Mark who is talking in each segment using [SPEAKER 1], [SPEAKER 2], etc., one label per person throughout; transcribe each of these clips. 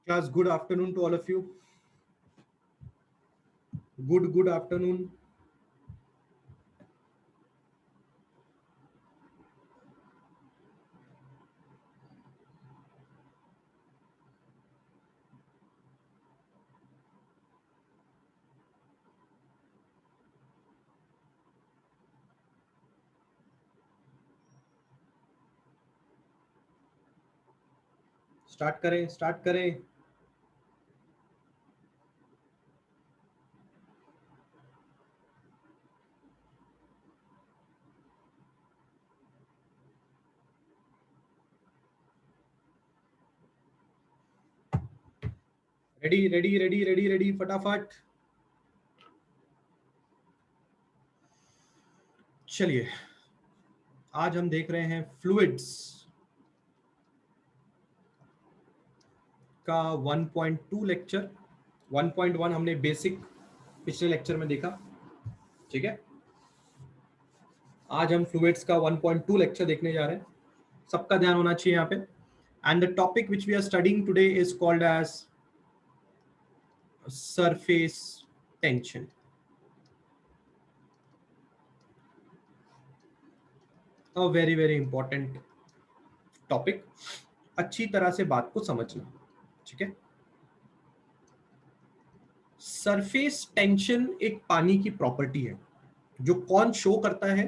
[SPEAKER 1] Class, good afternoon to all of you. Good afternoon. Start करें. Ready फटाफट. चलिए, आज हम देख रहे हैं फ्लूइड्स का 1.2 लेक्चर. 1.1 हमने बेसिक पिछले लेक्चर में देखा. ठीक है, आज हम फ्लूइड्स का 1.2 लेक्चर देखने जा रहे हैं. सबका ध्यान होना चाहिए यहाँ पे. And the topic which we are studying today is called as surface tension. A very very important topic, अच्छी तरह से बात को समझना, ठीक है। सरफेस टेंशन एक पानी की प्रॉपर्टी है जो कौन शो करता है,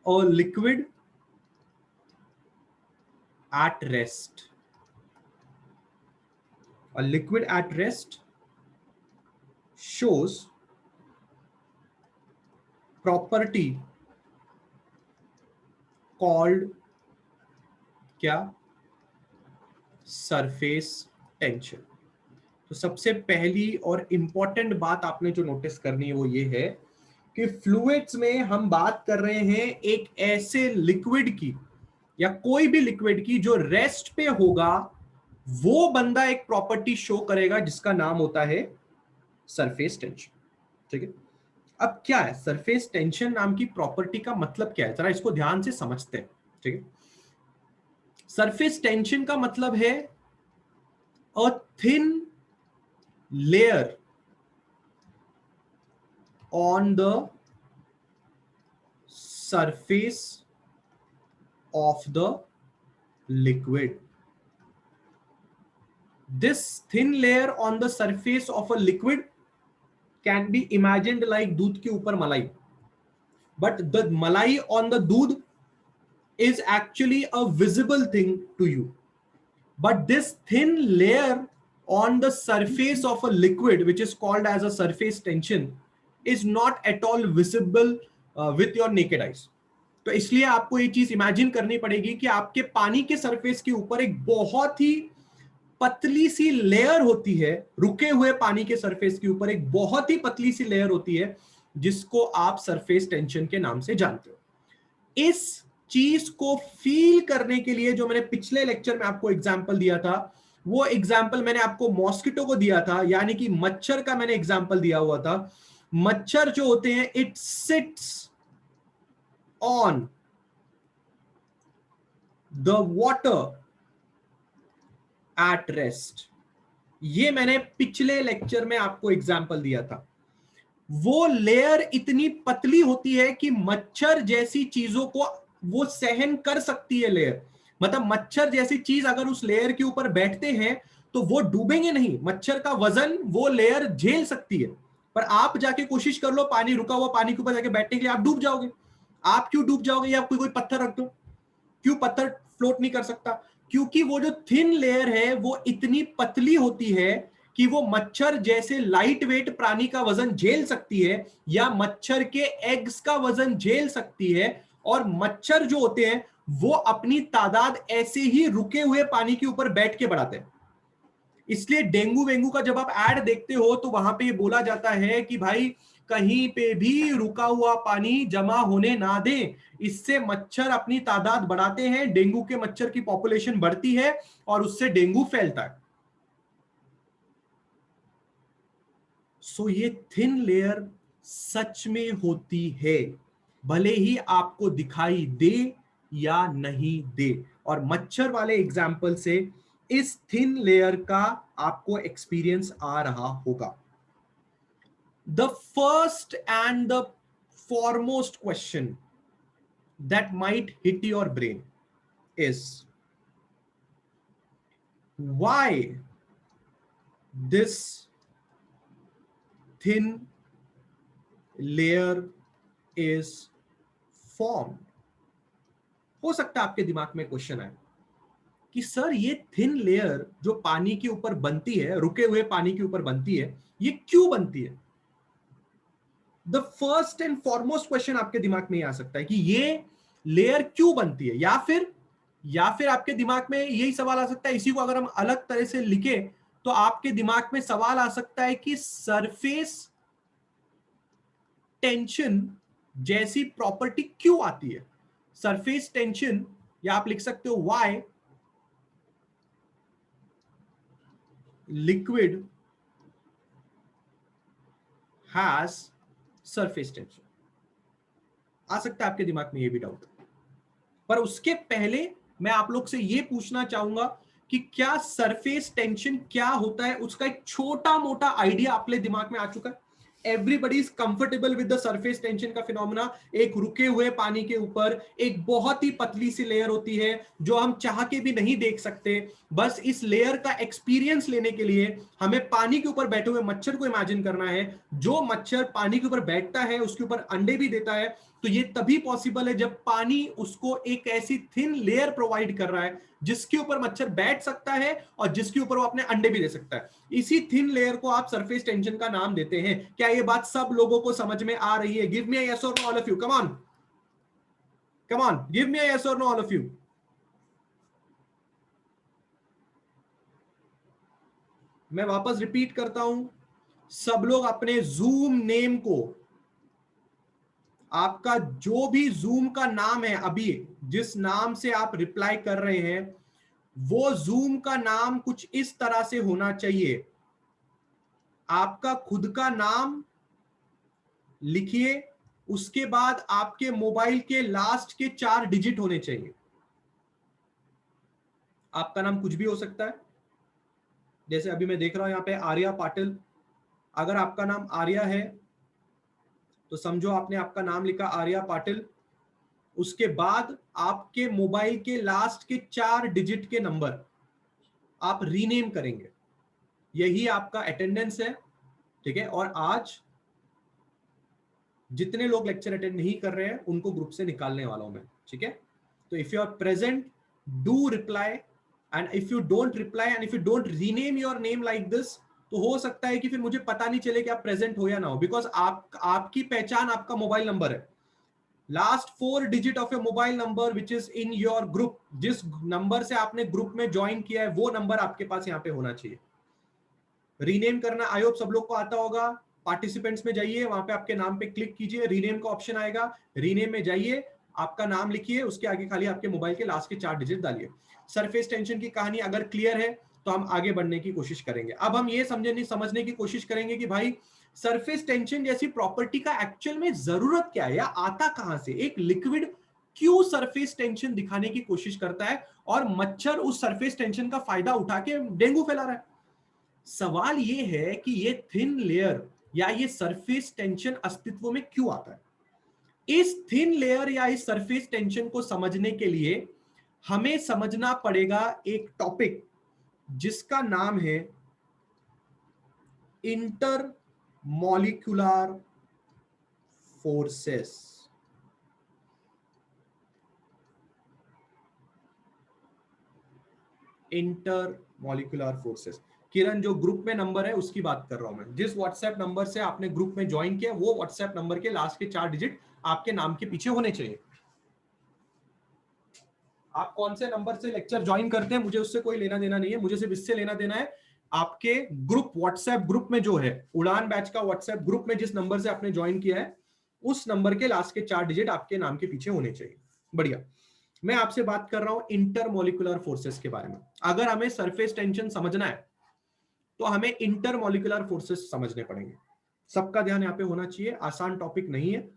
[SPEAKER 1] a liquid at rest, a liquid at rest shows property called क्या, सरफेस टेंशन। तो सबसे पहली और इंपॉर्टेंट बात आपने जो नोटिस करनी है वो ये है कि फ्लूइड्स में हम बात कर रहे हैं एक ऐसे लिक्विड की या कोई भी लिक्विड की जो रेस्ट पे होगा, वो बंदा एक प्रॉपर्टी शो करेगा जिसका नाम होता है सरफेस टेंशन, ठीक है। अब क्या है सरफेस टेंशन नाम की प्रॉपर्टी का मतलब, क्या है जरा इसको ध्यान से समझते हैं, ठीक है। सरफेस टेंशन का मतलब है a thin layer on the surface of the liquid. This thin layer on the surface of a liquid can be imagined like दूध के ऊपर मलाई, but the malai on the दूध is actually a visible thing to you, but this thin layer on the surface of a liquid which is called as a surface tension is not at all visible with your naked eyes। तो इसलिए आपको ये चीज imagine करनी पड़ेगी कि आपके पानी के सरफेस के ऊपर एक बहुत ही पतली सी लेयर होती है, रुके हुए पानी के सरफेस के ऊपर एक बहुत ही पतली सी लेयर होती है जिसको आप सरफेस टेंशन के नाम से जानते हो। इस चीज को फील करने के लिए जो मैंने पिछले लेक्चर में आपको एग्जांपल दिया था, वो एग्जांपल मैंने आपको मॉस्किटो को दिया था, यानी कि मच्छर का मैंने एग्जांपल दिया हुआ था। मच्छर जो होते हैं it sits on the water at rest. ये मैंने पिछले लेक्चर में आपको एग्जांपल दिया था। वो लेयर इतनी पतली होती है कि मच्छर जैसी चीजों को वो सहन कर सकती है लेयर, मतलब मच्छर जैसी चीज अगर उस लेयर के ऊपर बैठते हैं तो वो डूबेंगे नहीं, मच्छर का वजन वो लेयर झेल सकती है। पर आप जाके कोशिश कर लो पानी, रुका हुआ पानी के ऊपर जाके बैठने के लिए, आप डूब जाओगे। आप क्यों डूब जाओगे, या कोई पत्थर रख दो, क्यों पत्थर फ्लोट नहीं कर सकता? क्योंकि वो जो थिन लेयर है वो इतनी पतली होती है कि वो मच्छर जैसे लाइट वेट प्राणी का वजन झेल सकती है, या मच्छर के एग्स का वजन झेल सकती है। और मच्छर जो होते हैं वो अपनी तादाद ऐसे ही रुके हुए पानी के ऊपर बैठ के बढ़ाते हैं। इसलिए डेंगू वेंगू का जब आप ऐड देखते हो तो वहां पे ये बोला जाता है कि भाई कहीं पे भी रुका हुआ पानी जमा होने ना दें, इससे मच्छर अपनी तादाद बढ़ाते हैं, डेंगू के मच्छर की पॉपुलेशन बढ़ती है और उससे डेंगू फैलता है। सो ये थिन लेयर सच में होती है, भले ही आपको दिखाई दे या नहीं दे। और मच्छर वाले एग्जाम्पल से इस थिन लेयर का आपको एक्सपीरियंस आ रहा होगा। The first and the foremost question that might hit your brain is why this thin layer is formed। हो सकता है आपके दिमाग में क्वेश्चन आए कि सर ये थिन लेयर जो पानी के ऊपर बनती है, रुके हुए पानी के ऊपर बनती है, ये क्यों बनती है? The first and foremost question आपके दिमाग में आ सकता है कि ये लेयर क्यों बनती है, या फिर आपके दिमाग में यही सवाल आ सकता है, इसी को अगर हम अलग तरह से लिखे तो आपके दिमाग में सवाल आ सकता है कि सरफेस टेंशन जैसी प्रॉपर्टी क्यों आती है। सरफेस टेंशन, या आप लिख सकते हो why liquid has surface tension. आ सकता है आपके दिमाग में ये भी डाउट, पर उसके पहले मैं आप लोग से ये पूछना चाहूंगा कि क्या सरफेस टेंशन क्या होता है, उसका एक छोटा मोटा आइडिया अपने दिमाग में आ चुका है? Everybody is comfortable with the surface tension का फिनोमेना। एक रुके हुए पानी के ऊपर एक बहुत ही पतली सी लेयर होती है जो हम चाह के भी नहीं देख सकते। बस इस लेयर का एक्सपीरियंस लेने के लिए हमें पानी के ऊपर बैठे हुए मच्छर को इमेजिन करना है। जो मच्छर पानी के ऊपर बैठता है उसके ऊपर अंडे भी देता है। तो ये तभी पॉसिबल है जब पानी उसको एक ऐसी थिन लेयर प्रोवाइड कर रहा है जिसके ऊपर मच्छर बैठ सकता है और जिसके ऊपर वो अपने अंडे भी दे सकता है। इसी थिन लेयर को आप सरफेस टेंशन का नाम देते हैं। क्या ये बात सब लोगों को समझ में आ रही है? गिव मी अ यस और know all of you, come on, come on, give me a yes और नो ऑल ऑफ यू। मैं वापस रिपीट करता हूं, सब लोग अपने जूम नेम को, आपका जो भी जूम का नाम है, अभी जिस नाम से आप रिप्लाई कर रहे हैं वो जूम का नाम कुछ इस तरह से होना चाहिए। आपका खुद का नाम लिखिए, उसके बाद आपके मोबाइल के लास्ट के 4 डिजिट होने चाहिए। आपका नाम कुछ भी हो सकता है, जैसे अभी मैं देख रहा हूं यहां पे आर्या पाटिल। अगर आपका नाम आर्या है तो समझो आपने आपका नाम लिखा आर्या पाटिल, उसके बाद आपके मोबाइल के लास्ट के 4 डिजिट के नंबर आप रीनेम करेंगे। यही आपका अटेंडेंस है, ठीक है। और आज जितने लोग लेक्चर अटेंड नहीं कर रहे हैं उनको ग्रुप से निकालने वाला हूं मैं, ठीक है। तो if you are present do reply, and if you don't reply and if you don't rename your name like this, तो हो सकता है कि फिर मुझे पता नहीं चले कि आप प्रेजेंट हो या ना हो, बिकॉज आपकी पहचान आपका मोबाइल नंबर है। Last 4 digit of your mobile number which is in your group, जिस नंबर से आपने ग्रुप में ज्वाइन किया है वो नंबर आपके पास यहाँ पे होना चाहिए। रीनेम करना आई होप सब लोग को आता होगा। पार्टिसिपेंट्स में जाइए, वहां पे आपके नाम पे क्लिक कीजिए, रीनेम का ऑप्शन आएगा, रीनेम में जाइए, आपका नाम लिखिए, उसके आगे खाली आपके मोबाइल के लास्ट के 4 डिजिट डालिए। सरफेस टेंशन की कहानी अगर क्लियर है तो हम आगे बढ़ने की कोशिश करेंगे। अब हम ये समझने की कोशिश करेंगे कि भाई सरफेस टेंशन जैसी प्रॉपर्टी का एक्चुअल में जरूरत क्या है या आता कहां से। एक लिक्विड क्यों सरफेस टेंशन दिखाने की कोशिश करता है और मच्छर उस सरफेस टेंशन का फायदा उठा के डेंगू फैला रहा है। सवाल ये है कि ये थिन लेयर या ये सरफेस टेंशन अस्तित्व में क्यों आता है। इस थिन लेयर या इस सरफेस टेंशन को समझने के लिए हमें समझना पड़ेगा एक टॉपिक जिसका नाम है intermolecular forces. Intermolecular forces. Kiran जो ग्रुप में नंबर है उसकी बात कर रहा हूं मैं, जिस व्हाट्सएप नंबर से आपने ग्रुप में ज्वाइन किया वो व्हाट्सएप नंबर के लास्ट के 4 डिजिट आपके नाम के पीछे होने चाहिए। आप कौन से नंबर से लेक्चर ज्वाइन करते हैं मुझे उससे कोई लेना देना नहीं है, मुझे सिर्फ इससे लेना देना है आपके ग्रुप, व्हाट्सएप ग्रुप में जो है उड़ान बैच का व्हाट्सएप ग्रुप में जिस नंबर से आपने ज्वाइन किया है उस नंबर के लास्ट के 4 डिजिट आपके नाम के पीछे होने चाहिए। बढ़िया। मैं आपसे बात कर रहा हूं इंटरमॉलिक्यूलर फोर्सेस के बारे में। अगर हमें सरफेस टेंशन समझना है तो हमें इंटरमॉलिक्यूलर फोर्सेस समझने पड़ेंगे। सबका ध्यान यहां पे होना चाहिए, आसान टॉपिक नहीं है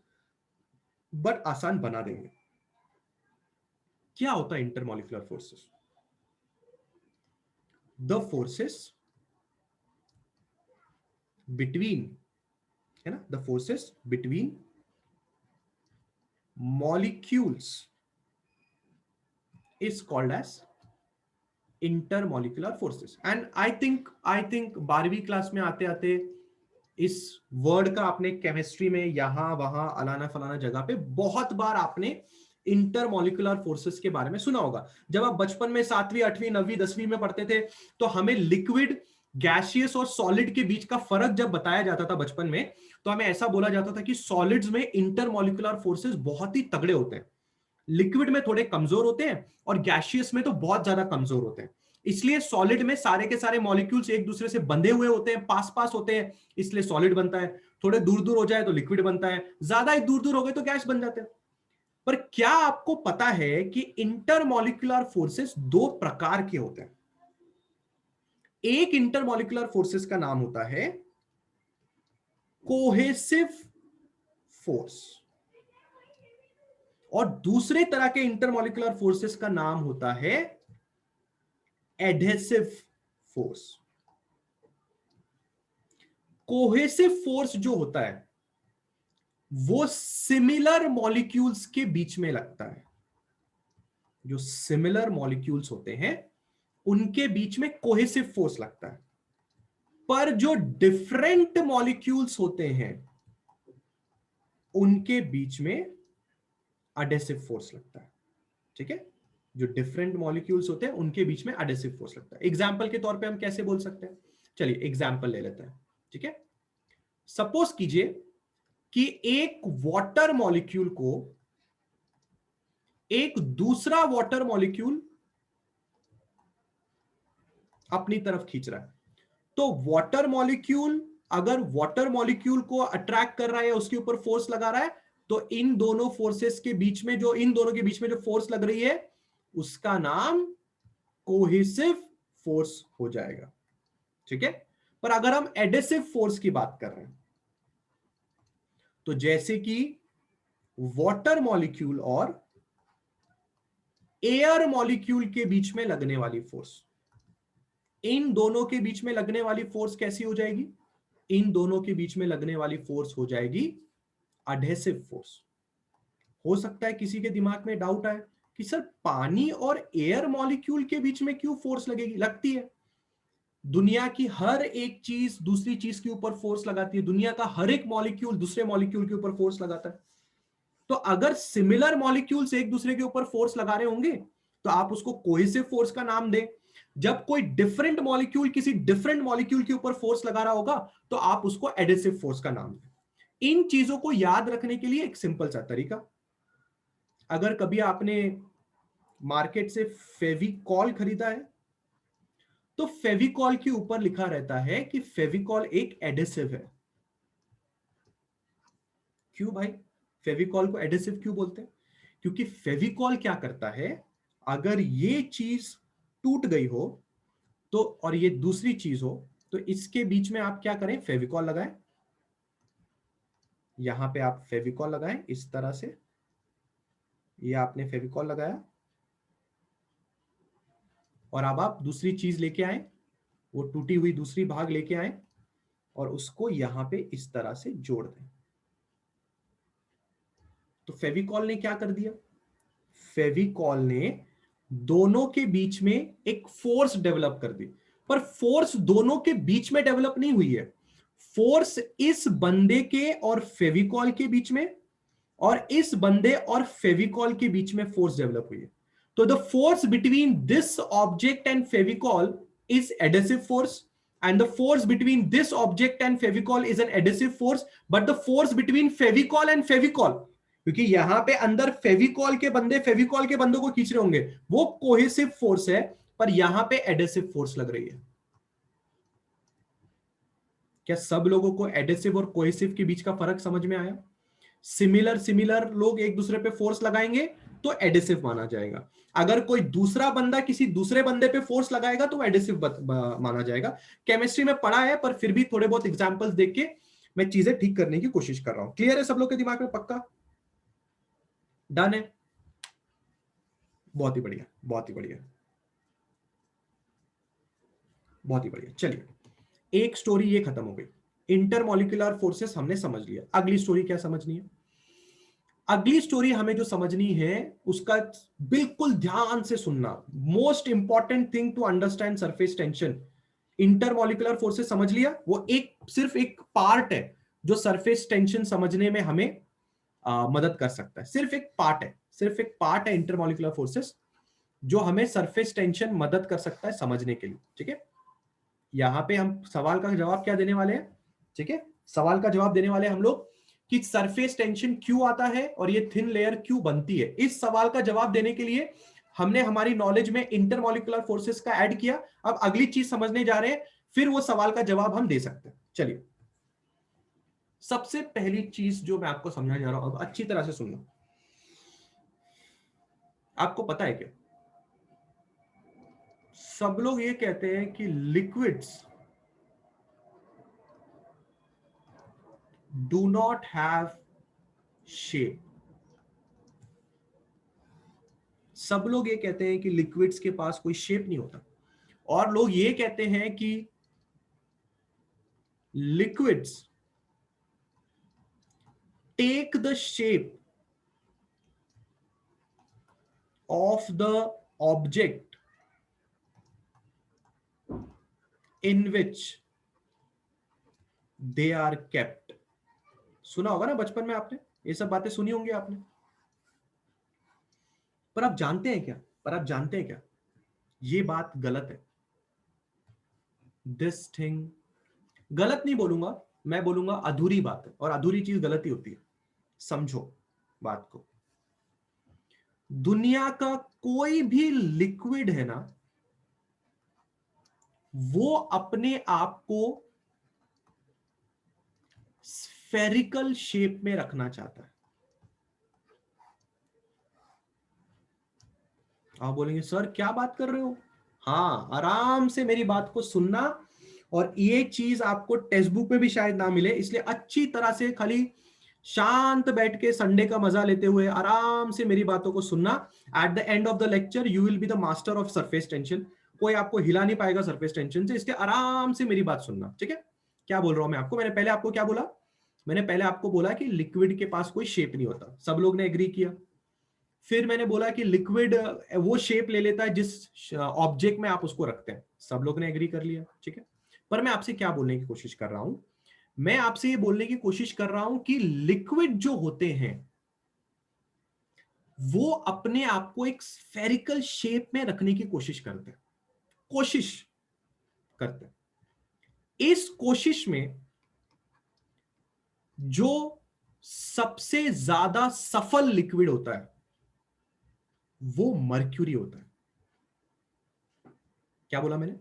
[SPEAKER 1] बट आसान बना देंगे। क्या होता है intermolecular forces? The forces between, है ना, the forces between molecules is called as intermolecular forces. And I think 12वीं क्लास में आते आते इस वर्ड का आपने केमिस्ट्री में यहां वहां अलाना फलाना जगह पे बहुत बार आपने इंटरमॉलिक्यूलर फोर्सेस के बारे में सुना होगा। जब आप बचपन में 7वीं 8वीं 9वीं 10वीं में पढ़ते थे तो हमें लिक्विड, गैसियस और सॉलिड के बीच का फर्क जब बताया जाता था बचपन में, तो हमें ऐसा बोला जाता था कि सॉलिड्स में इंटरमॉलिक्यूलर फोर्सेस बहुत ही तगड़े होते हैं, लिक्विड में थोड़े कमजोर होते हैं और गैसियस में तो बहुत ज्यादा कमजोर होते हैं। इसलिए सॉलिड में सारे के सारे मॉलिक्यूल्स एक दूसरे से बंधे हुए होते हैं, पास पास होते हैं, इसलिए सॉलिड बनता है। थोड़े दूर दूर हो जाए तो लिक्विड बनता है, ज्यादा ही दूर दूर हो गए तो गैस बन जाते हैं। पर क्या आपको पता है कि इंटरमॉलिक्यूलर फोर्सेस 2 प्रकार के होते हैं? एक इंटरमॉलिक्यूलर फोर्सेस का नाम होता है कोहेसिव फोर्स और दूसरे तरह के इंटरमॉलिक्यूलर फोर्सेस का नाम होता है एडहेसिव फोर्स। कोहेसिव फोर्स जो होता है वो सिमिलर मॉलिक्यूल्स के बीच में लगता है। जो सिमिलर मॉलिक्यूल्स होते हैं उनके बीच में कोहेसिव फोर्स लगता है, पर जो डिफरेंट मॉलिक्यूल्स होते हैं उनके बीच में अडेसिव फोर्स लगता है। ठीक है, जो डिफरेंट मॉलिक्यूल्स होते हैं उनके बीच में अडेसिव फोर्स लगता है। एग्जाम्पल के तौर पे हम कैसे बोल सकते हैं, चलिए एग्जाम्पल ले लेते हैं। ठीक है, सपोज कीजिए कि एक वाटर मॉलिक्यूल को एक दूसरा वाटर मॉलिक्यूल अपनी तरफ खींच रहा है। तो वाटर मॉलिक्यूल अगर वाटर मॉलिक्यूल को अट्रैक्ट कर रहा है, उसके ऊपर फोर्स लगा रहा है, तो इन दोनों फोर्सेस के बीच में जो इन दोनों के बीच में जो फोर्स लग रही है उसका नाम कोहेसिव फोर्स हो जाएगा। ठीक है, पर अगर हम एडेसिव फोर्स की बात कर रहे हैं, तो जैसे कि वाटर मॉलिक्यूल और एयर मॉलिक्यूल के बीच में लगने वाली फोर्स, इन दोनों के बीच में लगने वाली फोर्स कैसी हो जाएगी? इन दोनों के बीच में लगने वाली फोर्स हो जाएगी एडहेसिव फोर्स। हो सकता है किसी के दिमाग में डाउट आए कि सर पानी और एयर मॉलिक्यूल के बीच में क्यों फोर्स लगेगी? लगती है। दुनिया की हर एक चीज दूसरी चीज के ऊपर फोर्स लगाती है। दुनिया का हर एक मॉलिक्यूल दूसरे मॉलिक्यूल के ऊपर फोर्स लगाता है। तो अगर सिमिलर मॉलिक्यूल्स एक दूसरे के ऊपर फोर्स लगा रहे होंगे तो आप उसको कोहेसिव फोर्स का नाम दें। जब कोई डिफरेंट मॉलिक्यूल किसी डिफरेंट मॉलिक्यूल के ऊपर फोर्स लगा रहा होगा तो आप उसको एडेसिव फोर्स का नाम दें। इन चीजों को याद रखने के लिए एक सिंपल सा तरीका, अगर कभी आपने मार्केट से फेविकॉल खरीदा है तो फेविकॉल के ऊपर लिखा रहता है कि फेविकॉल एक एडेसिव है। क्यों भाई फेविकॉल को एडेसिव क्यों बोलते हैं? क्योंकि फेविकॉल क्या करता है, अगर ये चीज टूट गई हो तो और ये दूसरी चीज हो तो इसके बीच में आप क्या करें, फेविकॉल लगाएं। यहां पे आप फेविकॉल लगाएं इस तरह से, ये आपने फेविकॉल लगाया और अब आप दूसरी चीज लेके आए, वो टूटी हुई दूसरी भाग लेके आए और उसको यहां पे इस तरह से जोड़ दें। तो फेविकॉल ने क्या कर दिया? फेविकॉल ने दोनों के बीच में एक फोर्स डेवलप कर दी। पर फोर्स दोनों के बीच में डेवलप नहीं हुई है, फोर्स इस बंदे के और फेविकॉल के बीच में और इस बंदे और फेविकॉल के बीच में फोर्स डेवलप हुई है। तो the force between this object and Fevicol is adhesive force and the force between this object and fevicol is an adhesive force, but the force between fevicol and fevicol, क्योंकि यहां पे अंदर फेविकॉल के बंदे फेविकॉल के बंदों को खींच रहे होंगे, वो कोहेसिव फोर्स है, पर यहां पे एडेसिव फोर्स लग रही है। क्या सब लोगों को एडेसिव और कोहेसिव के बीच का फर्क समझ में आया? सिमिलर सिमिलर लोग एक दूसरे पे फोर्स लगाएंगे तो एडेसिव माना जाएगा। अगर कोई दूसरा बंदा किसी दूसरे बंदे पे फोर्स लगाएगा तो एडेसिव माना जाएगा। केमिस्ट्री में पढ़ा है, पर फिर भी थोड़े बहुत एग्जांपल्स देख के मैं चीजें ठीक करने की कोशिश कर रहा हूं। क्लियर है सब लोग के दिमाग में? पक्का डन है? बहुत ही बढ़िया, बहुत ही बढ़िया, बहुत ही बढ़िया। चलिए एक स्टोरी ये खत्म हो गई, इंटरमॉलिक्यूलर फोर्सेस हमने समझ लिया। अगली स्टोरी क्या समझनी है? अगली स्टोरी हमें जो समझनी है उसका बिल्कुल ध्यान से सुनना। Most important thing to understand surface tension. Intermolecular forces समझ लिया, वो एक सिर्फ एक पार्ट है जो सरफेस टेंशन समझने में हमें मदद कर सकता है। सिर्फ एक पार्ट है, सिर्फ एक पार्ट है इंटरमॉलिक्यूलर फोर्सेस जो हमें सरफेस टेंशन मदद कर सकता है समझने के लिए। ठीक है, यहां पे हम सवाल का जवाब क्या देने वाले हैं? ठीक है, सवाल का जवाब देने वाले हम लोग कि सरफेस टेंशन क्यों आता है और ये थिन लेयर क्यों बनती है। इस सवाल का जवाब देने के लिए हमने हमारी नॉलेज में इंटरमॉलिक्यूलर फोर्सेस का ऐड किया। अब अगली चीज समझने जा रहे हैं, फिर वो सवाल का जवाब हम दे सकते हैं। चलिए सबसे पहली चीज जो मैं आपको समझाने जा रहा हूं, अब अच्छी तरह से सुनना। आपको पता है क्या, सब लोग ये कहते हैं कि liquids do not have shape. सब लोग ये कहते हैं कि लिक्विड्स के पास कोई शेप नहीं होता, और लोग ये कहते हैं कि liquids take the shape of the object in which they are kept. सुना होगा ना बचपन में आपने, ये सब बातें सुनी होंगी आपने। पर आप जानते हैं क्या, ये बात गलत है। दिस थिंग, गलत नहीं बोलूंगा, मैं बोलूंगा अधूरी बात है, और अधूरी चीज गलत ही होती है। समझो बात को, दुनिया का कोई भी लिक्विड है ना, वो अपने आप को स्फेरिकल शेप में रखना चाहता है। आप बोलेंगे सर क्या बात कर रहे हो? हाँ, आराम से मेरी बात को सुनना, और ये चीज आपको टेक्स्ट बुक में भी शायद ना मिले, इसलिए अच्छी तरह से खाली शांत बैठ के संडे का मजा लेते हुए आराम से मेरी बातों को सुनना। At the end of the lecture you will be the master of surface tension. कोई आपको हिला नहीं पाएगा सरफेस टेंशन से, इसलिए आराम से मेरी बात सुनना, ठीक है? क्या बोल रहा हूं मैं आपको? मैंने पहले आपको क्या बोला? मैंने पहले आपको बोला कि लिक्विड के पास कोई शेप नहीं होता, सब लोग ने एग्री किया। फिर मैंने बोला कि लिक्विड वो शेप ले लेता है जिस ऑब्जेक्ट में आप उसको रखते हैं, सब लोग ने एग्री कर लिया, ठीक है? पर मैं आपसे क्या बोलने की कोशिश कर रहा हूं? मैं आपसे ये बोलने की कोशिश कर रहा हूं कि लिक्विड जो होते हैं वो अपने आप को एक स्फेरिकल शेप में रखने की कोशिश करते हैं। इस कोशिश में जो सबसे ज्यादा सफल लिक्विड होता है वो मर्क्यूरी होता है। क्या बोला मैंने?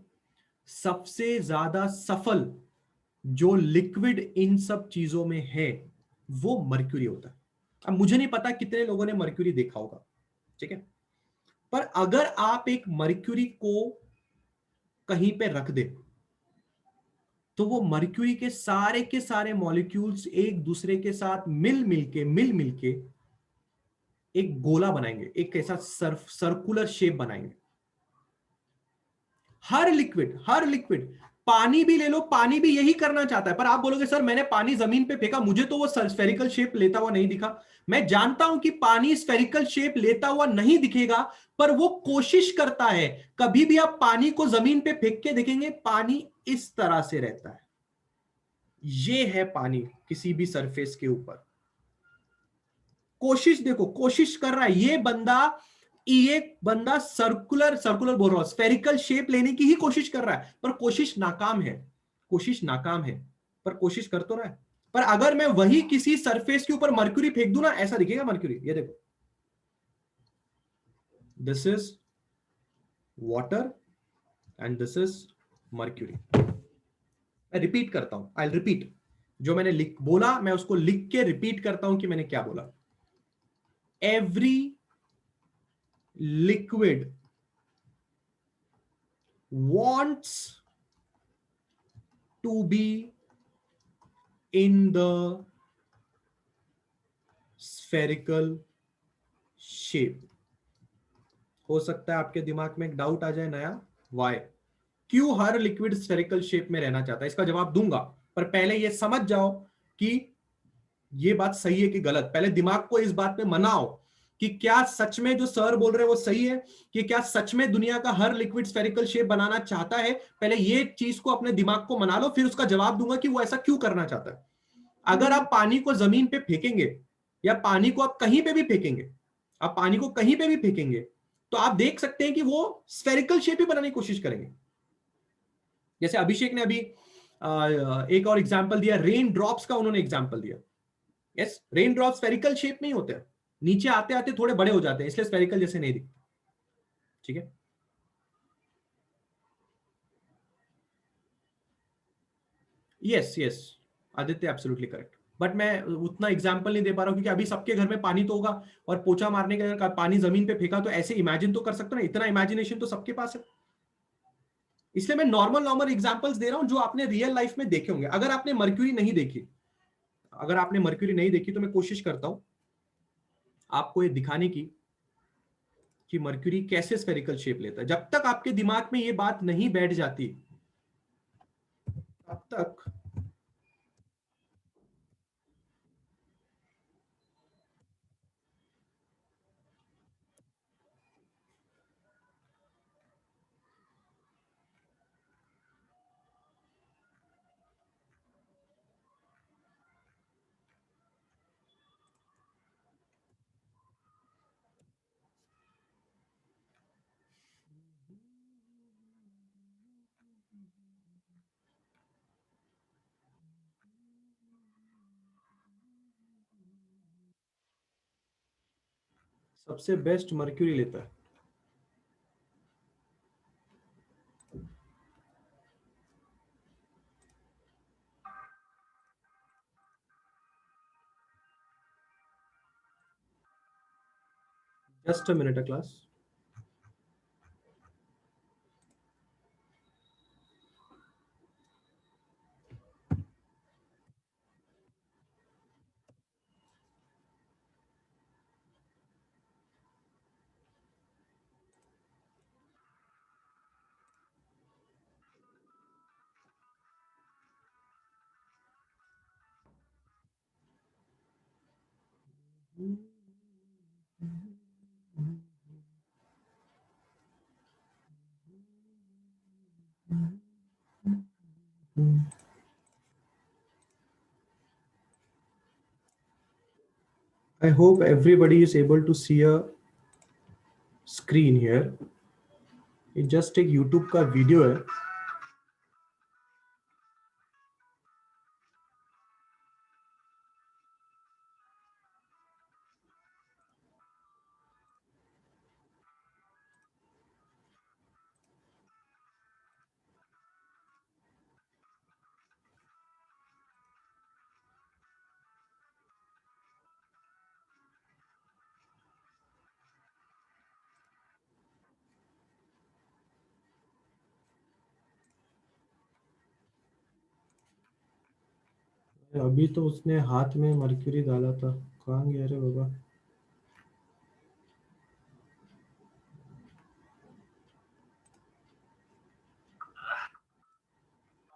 [SPEAKER 1] सबसे ज्यादा सफल जो लिक्विड इन सब चीजों में है वो मर्क्यूरी होता है। अब मुझे नहीं पता कितने लोगों ने मर्क्यूरी देखा होगा, ठीक है? पर अगर आप एक मर्क्यूरी को कहीं पे रख दे तो वो मर्क्यूरी के सारे मॉलिक्यूल्स एक दूसरे के साथ मिल मिलके एक गोला बनाएंगे, एक ऐसा सर्कुलर शेप बनाएंगे। हर लिक्विड, पानी भी ले लो, पानी भी यही करना चाहता है। पर आप बोलोगे सर मैंने पानी जमीन पे फेंका, मुझे तो वो स्फेरिकल शेप लेता हुआ नहीं दिखा। मैं जानता हूं कि पानी स्फेरिकल शेप लेता हुआ नहीं दिखेगा, पर वो कोशिश करता है। कभी भी आप पानी को जमीन पे फेंक के देखेंगे, पानी इस तरह से रहता है। ये है पानी किसी भी सरफेस के ऊपर। कोशिश देखो, कोशिश कर रहा है ये बंदा सर्कुलर बोल रहा हूं, स्फेरिकल शेप लेने की ही कोशिश कर रहा है, पर कोशिश नाकाम है। पर कोशिश कर तो रहा है। पर अगर मैं वही किसी सरफेस के ऊपर मर्क्यूरी फेंक दूं ना, ऐसा दिखेगा मर्क्यूरी। ये देखो, this is water and this is mercury. मैं रिपीट करता हूं, आई रिपीट। जो मैंने बोला मैं उसको लिख के रिपीट करता हूं कि मैंने क्या बोला। Every liquid wants to be in the spherical shape। हो सकता है आपके दिमाग में एक डाउट आ जाए नया, वाई, क्यों हर लिक्विड स्फेरिकल शेप में रहना चाहता है? इसका जवाब दूंगा, पर पहले ये समझ जाओ कि ये बात सही है कि गलत। पहले दिमाग को इस बात पे मनाओ कि क्या सच में जो सर बोल रहे हैं वो सही है, कि क्या सच में दुनिया का हर लिक्विड स्फेरिकल शेप बनाना चाहता है। पहले ये चीज को अपने दिमाग को मना लो, फिर उसका जवाब दूंगा कि वो ऐसा क्यों करना चाहता है। अगर आप पानी को जमीन पे फेंकेंगे, या पानी को आप कहीं पे भी फेंकेंगे, तो आप देख सकते हैं कि वो स्फेरिकल शेप ही बनाने की कोशिश करेंगे। जैसे अभिषेक ने अभी एक और एग्जाम्पल दिया, रेन ड्रॉप्स का उन्होंने एग्जाम्पल दिया। Yes, rain drop spherical shape में ही होते हैं, नीचे आते आते थोड़े बड़े हो जाते हैं, इसलिए स्फेरिकल जैसे नहीं दिखते, ठीक है? Yes yes Aditya, absolutely correct. But मैं उतना एग्जांपल नहीं दे पा रहा हूं क्योंकि अभी सबके घर में पानी तो होगा, और पोछा मारने के अगर पानी जमीन पे फेंका तो ऐसे इमेजिन तो कर सकते हो ना, इतना इमेजिनेशन तो सबके पास है। इसलिए मैं नॉर्मल एग्जांपल्स दे रहा हूं जो आपने रियल लाइफ में देखे होंगे। अगर आपने मर्क्यूरी नहीं देखी तो मैं कोशिश करता हूं आपको ये दिखाने की कि मर्क्यूरी कैसे स्फेरिकल शेप लेता है। जब तक आपके दिमाग में ये बात नहीं बैठ जाती, तब तक सबसे बेस्ट मर्क्यूरी लेता है। Just a minute class. I hope everybody is able to see a screen here. ये जस्ट एक YouTube का वीडियो है। अभी तो उसने हाथ में मर्क्यूरी डाला था, कहाँ गया रे बाबा।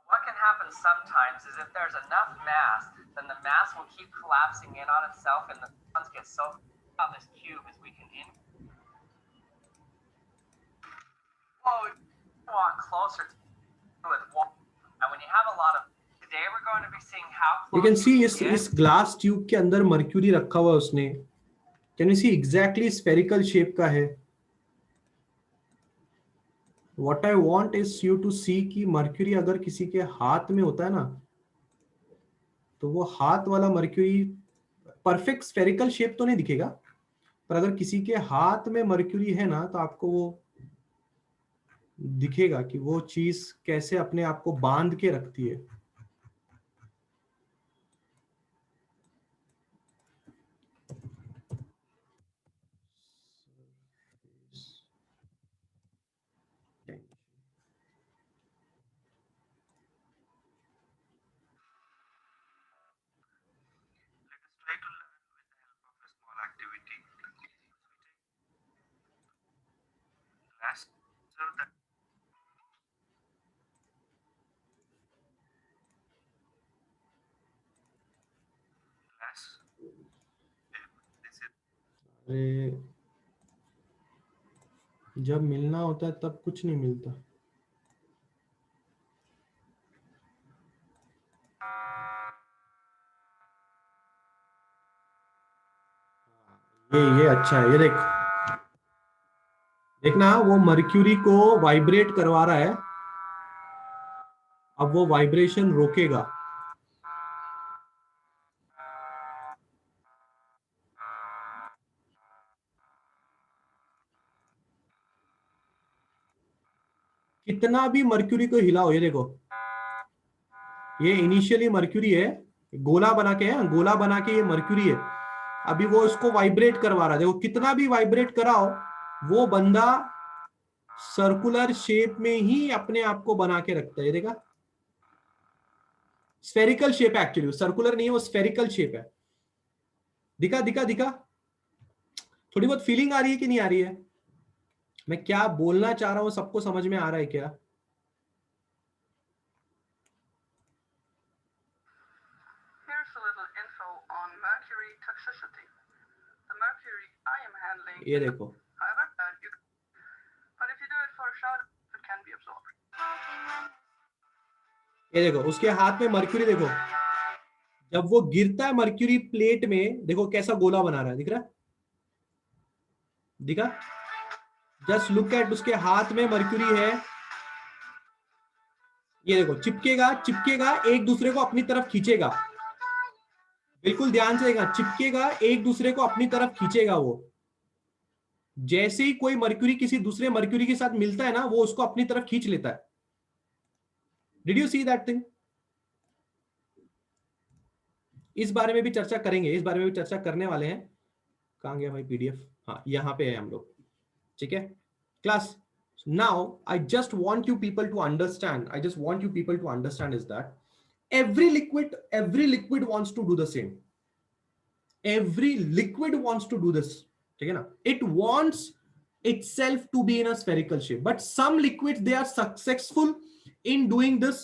[SPEAKER 2] What can happen sometimes is if there's enough mass, then the mass will keep collapsing in on itself, and the ions get so on this cube as we can walk closer to it. And when you have a lot of, today we're going to be seeing how
[SPEAKER 1] You can see इस glass tube के अंदर mercury रखा हुआ उसने। Can you see exactly spherical shape का है। What I want is you to see कि mercury अगर किसी के हाथ में होता है ना, तो वो हाथ वाला मर्क्यूरी परफेक्ट स्फेरिकल शेप तो नहीं दिखेगा, पर अगर किसी के हाथ में मर्क्यूरी है ना, तो आपको वो दिखेगा कि वो चीज कैसे अपने आप को बांध के रखती है। अरे जब मिलना होता है तब कुछ नहीं मिलता। ये अच्छा है, ये देखो, देखना वो मर्क्यूरी को वाइब्रेट करवा रहा है। अब वो वाइब्रेशन रोकेगा। कितना भी मर्क्यूरी को हिलाओ, ये देखो, ये इनिशियली मर्क्यूरी है, गोला बना के है, गोला बना के ये मर्क्यूरी है। अभी वो इसको वाइब्रेट करवा रहा है, देखो कितना भी वाइब्रेट कराओ, वो बंदा सर्कुलर शेप में ही अपने आप को बना के रखता है। ये देखा, स्फेरिकल शेप है एक्चुअली, सर्कुलर नहीं है, वो स्फेरिकल शेप है। दिखा दिखा दिखा, थोड़ी बहुत फीलिंग आ रही है कि नहीं आ रही है? मैं क्या बोलना चाह रहा हूं सबको समझ में आ रहा है क्या? ये देखो, ये देखो उसके हाथ में मर्क्यूरी, देखो जब वो गिरता है मर्क्यूरी प्लेट में, देखो कैसा गोला बना रहा है, दिख रहा है? दिखा? जस्ट लुक एट, उसके हाथ में मर्क्यूरी है। ये देखो चिपकेगा, चिपकेगा, एक दूसरे को अपनी तरफ खींचेगा। बिल्कुल ध्यान से देखना, चिपकेगा, एक दूसरे को अपनी तरफ खींचेगा वो। जैसे ही कोई मर्क्यूरी किसी दूसरे मर्क्यूरी के साथ मिलता है ना, वो उसको अपनी तरफ खींच लेता है. Did you see that thing? इस बारे में भी चर्चा करेंगे, इस बारे में भी चर्चा करने वाले हैं. कहां गया भाई पीडीएफ? हाँ, यहां पे है हम लोग. ठीक है class. Now I just want you people to understand, I just want you people to understand is that every liquid wants to do the same. Every liquid wants to do this. ठीक है ना? It wants itself to be in a spherical shape, but some liquids they are successful in doing this.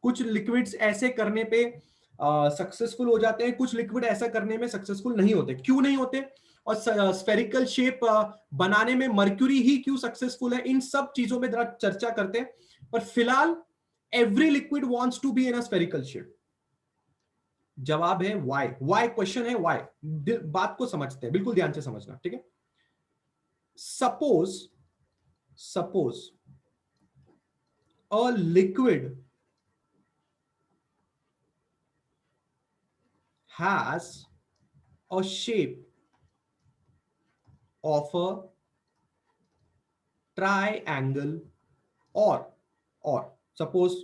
[SPEAKER 1] कुछ liquids ऐसे करने पे successful हो जाते हैं, कुछ लिक्विड ऐसा करने में सक्सेसफुल नहीं होते. क्यों नहीं होते? और स्फेरिकल शेप बनाने में मर्क्यूरी ही क्यों सक्सेसफुल है, इन सब चीजों में जरा चर्चा करते हैं. पर फिलहाल every liquid wants to be in a spherical shape. जवाब है वाई. वाई क्वेश्चन है वाई. बात को समझते हैं, बिल्कुल ध्यान से समझना. ठीक है. Suppose a liquid has a shape of a triangle or suppose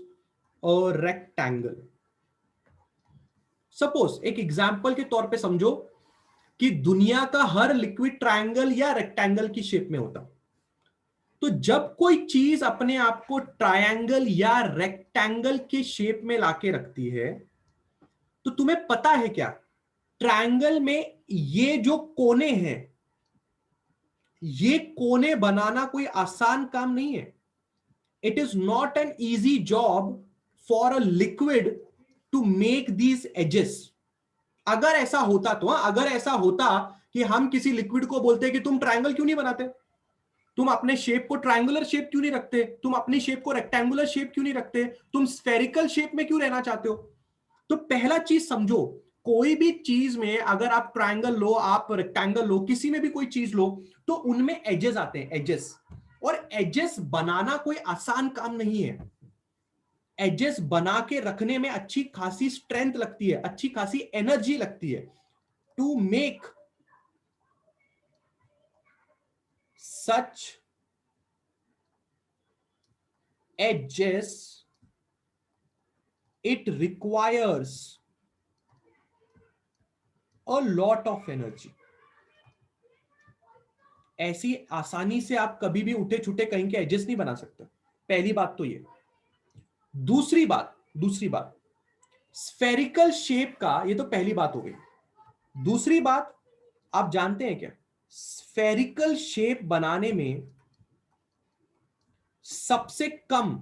[SPEAKER 1] a rectangle. Suppose एक एग्जाम्पल के तौर पे समझो कि दुनिया का हर लिक्विड ट्रायंगल या रेक्टेंगल की शेप में होता. तो जब कोई चीज अपने आप को ट्रायंगल या रेक्टेंगल की शेप में लाके रखती है, तो तुम्हें पता है क्या, ट्रायंगल में ये जो कोने हैं, ये कोने बनाना कोई आसान काम नहीं है. It is not an easy job for a liquid to make these edges. अगर ऐसा होता तो अगर ऐसा होता कि हम किसी लिक्विड को बोलते कि तुम ट्रायंगल क्यों नहीं बनाते, तुम अपने शेप को ट्रायंगुलर शेप क्यों नहीं रखते, तुम अपनी शेप को रेक्टेंगुलर शेप क्यों नहीं रखते, तुम स्फेरिकल शेप में क्यों रहना चाहते हो. तो पहला चीज समझो, कोई भी चीज में अगर आप ट्रायंगल लो, आप रेक्टेंगल लो, किसी में भी कोई चीज लो, तो उनमें एजेस आते हैं, एजेस. और एजेस बनाना कोई आसान काम नहीं है. एजेस बना के रखने में अच्छी खासी स्ट्रेंथ लगती है, अच्छी खासी एनर्जी लगती है. To make such edges it requires a lot of energy. ऐसी आसानी से आप कभी भी उठे छुटे कहीं के एजेस नहीं बना सकते. पहली बात तो ये. दूसरी बात स्फेरिकल शेप का, ये तो पहली बात हो गई. दूसरी बात, आप जानते हैं क्या, स्फेरिकल शेप बनाने में सबसे कम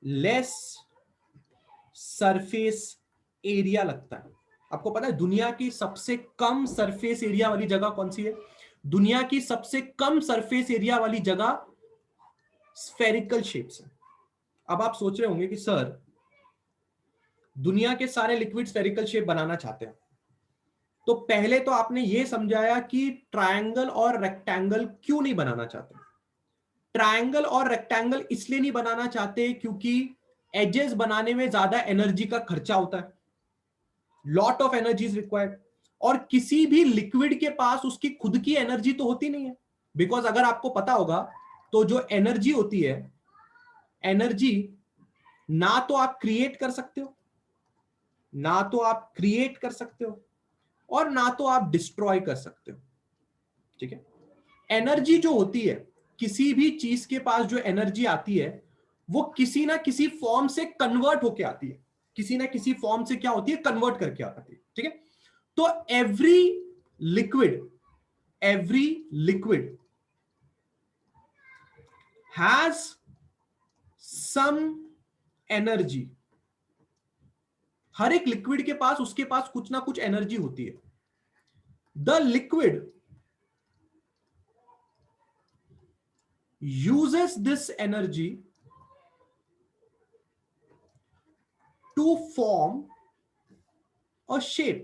[SPEAKER 1] लेस सरफेस एरिया लगता है. आपको पता है दुनिया की सबसे कम सरफेस एरिया वाली जगह कौन सी है? दुनिया की सबसे कम सरफेस एरिया वाली जगह स्फेरिकल शेप्स है. अब आप सोच रहे होंगे कि सर दुनिया के सारे लिक्विड स्फेरिकल शेप बनाना चाहते हैं, तो पहले तो आपने यह समझाया कि ट्रायंगल और रेक्टेंगल क्यों नहीं बनाना चाहते. ट्रायंगल और रेक्टेंगल इसलिए नहीं बनाना चाहते क्योंकि एजेस बनाने में ज्यादा एनर्जी का खर्चा होता है, lot of energy is required. और किसी भी लिक्विड के पास उसकी खुद की एनर्जी तो होती नहीं है. बिकॉज अगर आपको पता होगा तो जो एनर्जी होती है, एनर्जी ना तो आप क्रिएट कर सकते हो, ना तो आप क्रिएट कर सकते हो, और ना तो आप डिस्ट्रॉय कर सकते हो. ठीक है. एनर्जी जो होती है, किसी भी चीज के पास जो एनर्जी आती है, वो किसी ना किसी फॉर्म से कन्वर्ट होके आती है, किसी ना किसी फॉर्म से क्या होती है, कन्वर्ट करके आती है. ठीक है. तो every liquid has some energy. हर एक लिक्विड के पास, उसके पास कुछ ना कुछ एनर्जी होती है. The liquid uses this energy to form a shape.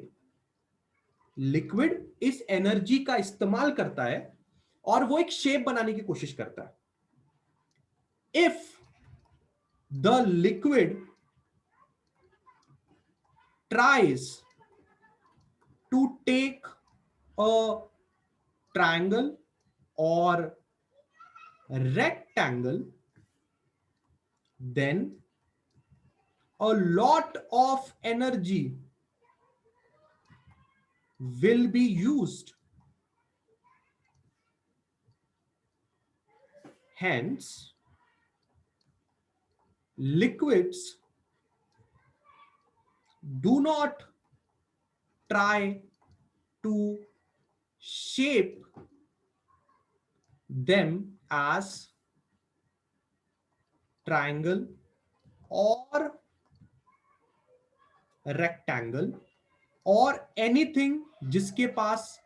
[SPEAKER 1] Liquid इस एनर्जी का इस्तेमाल करता है और वो एक शेप बनाने की कोशिश करता है. If the liquid tries to take a triangle or rectangle, then a lot of energy will be used. Hence, liquids do not try to shape them as triangle or rectangle और anything जिसके पास